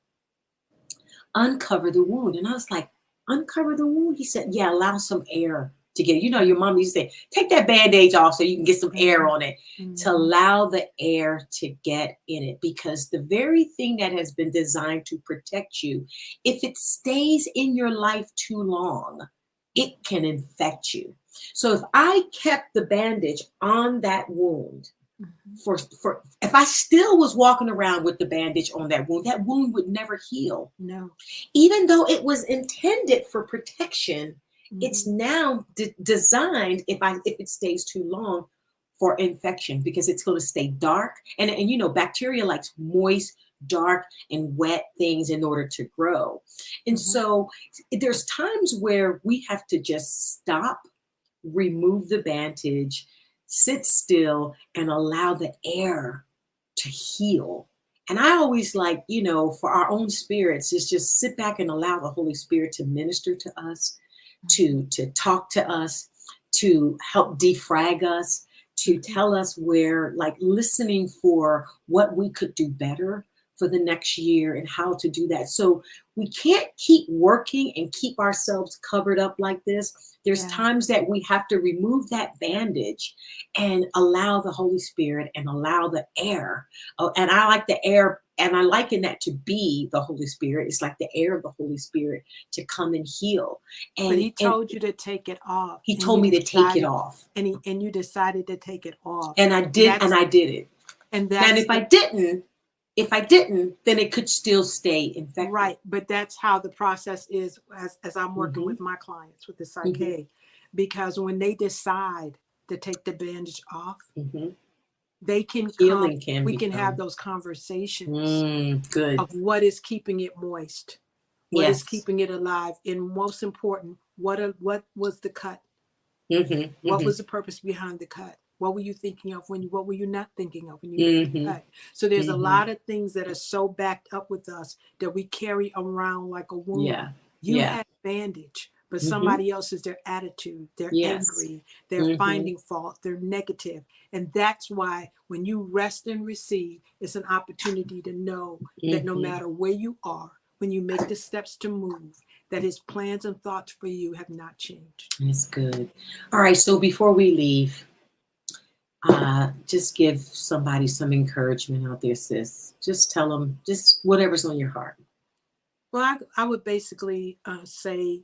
uncover the wound." And I was like, "Uncover the wound?" He said, "Yeah, allow some air to get." Your mom used to say, "Take that bandage off so you can get some air on it." To Mhm. allow the air to get in it, because the very thing that has been designed to protect you, if it stays in your life too long, it can infect you. So if I kept the bandage on that wound, Mhm. for if I still was walking around with the bandage on that wound would never heal. No. Even though it was intended for protection, it's Mhm. now designed, if it stays too long, for infection, because it's going to stay dark, and bacteria likes moist, dark, and wet things in order to grow. And Mhm. so there's times where we have to just stop, remove the bandage, sit still, and allow the air to heal. And I always like, for our own spirits, is just sit back and allow the Holy Spirit to minister to us, to talk to us, to help defrag us, to Mhm. tell us where, like, listening for what we could do better for the next year and how to do that. So we can't keep working and keep ourselves covered up like this. There's Yeah. times that we have to remove that bandage and allow the Holy Spirit and allow the air. Oh, and I like the air, and I liken that to be the Holy Spirit. It's like the air of the Holy Spirit to come and heal. But And he told you to take it off, he and told you me to take it decided, off. and you decided to take it off. And I And did, and that's I did it. and Now, that's the if I didn't, then it could still stay infected. right. But that's how the process is as I'm working Hmm. with my clients with the Hmm. psyche. Because when they decide to take the bandage off, Hmm. they can come, Healing can we can have become. those conversations Good. of what is keeping it moist, what is Yes. keeping it alive, and most important, what was the cut? Hmm. What Hmm. was the purpose behind the cut? What were you thinking of what were you not thinking of when you made the Hmm. cut? So there's a Hmm. lot of things that are so backed up with us that we carry around like a wound. Yeah. You Yeah. had bandage, but Hmm. somebody else is their attitude, they're Yes. angry, they're Hmm. finding fault, they're negative. And that's why when you rest and receive, it's an opportunity to know that no Hmm. matter where you are, when you make the steps to move, that his plans and thoughts for you have not changed. That's good. All right. So before we leave, just give somebody some encouragement out there, sis. Just tell them just whatever's on your heart. Well, I would basically say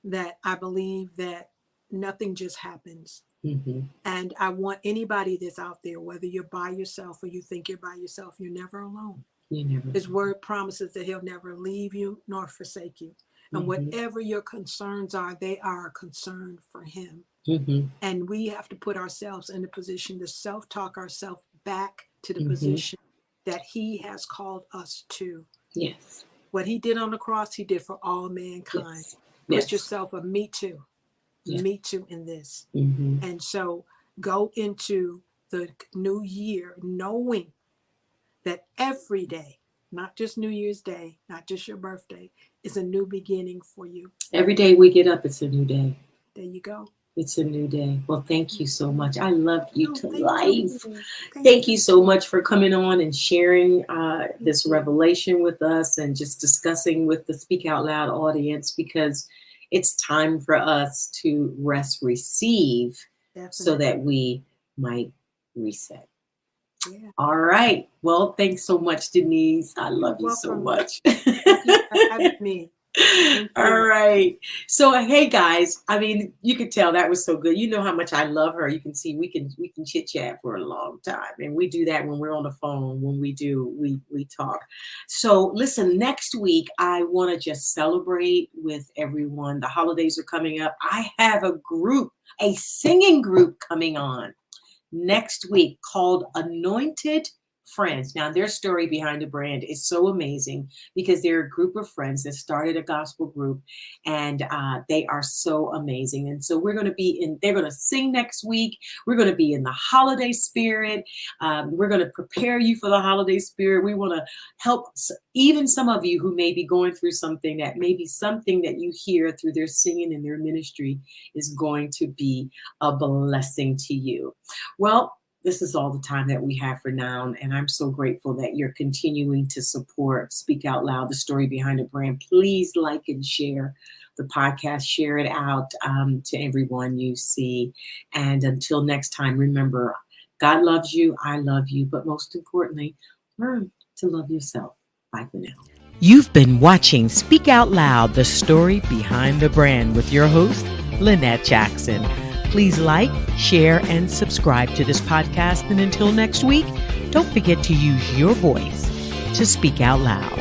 that I believe that nothing just happens. Hmm. And I want anybody that's out there, whether you're by yourself or you think you're by yourself, you're never alone. You never. His word promises that he'll never leave you nor forsake you. And Hmm. whatever your concerns are, they are a concern for him. Hmm. And we have to put ourselves in a position to self-talk ourselves back to the Hmm. position that he has called us to. Yes. What he did on the cross, he did for all mankind. Yes. Put Yes. yourself Yes. me too in this. Hmm. And so go into the new year knowing that every day, not just New Year's Day, not just your birthday, is a new beginning for you. Every day we get up, it's a new day. There you go. It's a new day. Well, thank you so much. I love you to Thank life. you. Thank you so much for coming on and sharing this revelation with us and just discussing with the Speak Out Loud audience, because it's time for us to rest, receive, so that we might reset. Yeah. All right. Well, thanks so much, Denise. I love you so much. Thank you for having me. All right. So, hey guys, I mean, you could tell that was so good. You know how much I love her. You can see we can chit chat for a long time, and we do that when we're on the phone. When we talk. So, listen, next week I want to just celebrate with everyone. The holidays are coming up. I have a singing group coming on next week called Anointed Friends. Now, their story behind the brand is so amazing because they're a group of friends that started a gospel group, and they are so amazing. And so they're going to sing next week. We're going to be in the holiday spirit. We're going to prepare you for the holiday spirit. We want to help even some of you who may be going through something that you hear through their singing and their ministry is going to be a blessing to you. Well, this is all the time that we have for now, and I'm so grateful that you're continuing to support Speak Out Loud, the story behind the brand. Please like and share the podcast, share it out to everyone you see. And until next time, remember, God loves you, I love you, but most importantly, learn to love yourself. Bye for now. You've been watching Speak Out Loud, the story behind the brand with your host, Lynette Jackson. Please like, share, and subscribe to this podcast. And until next week, don't forget to use your voice to speak out loud.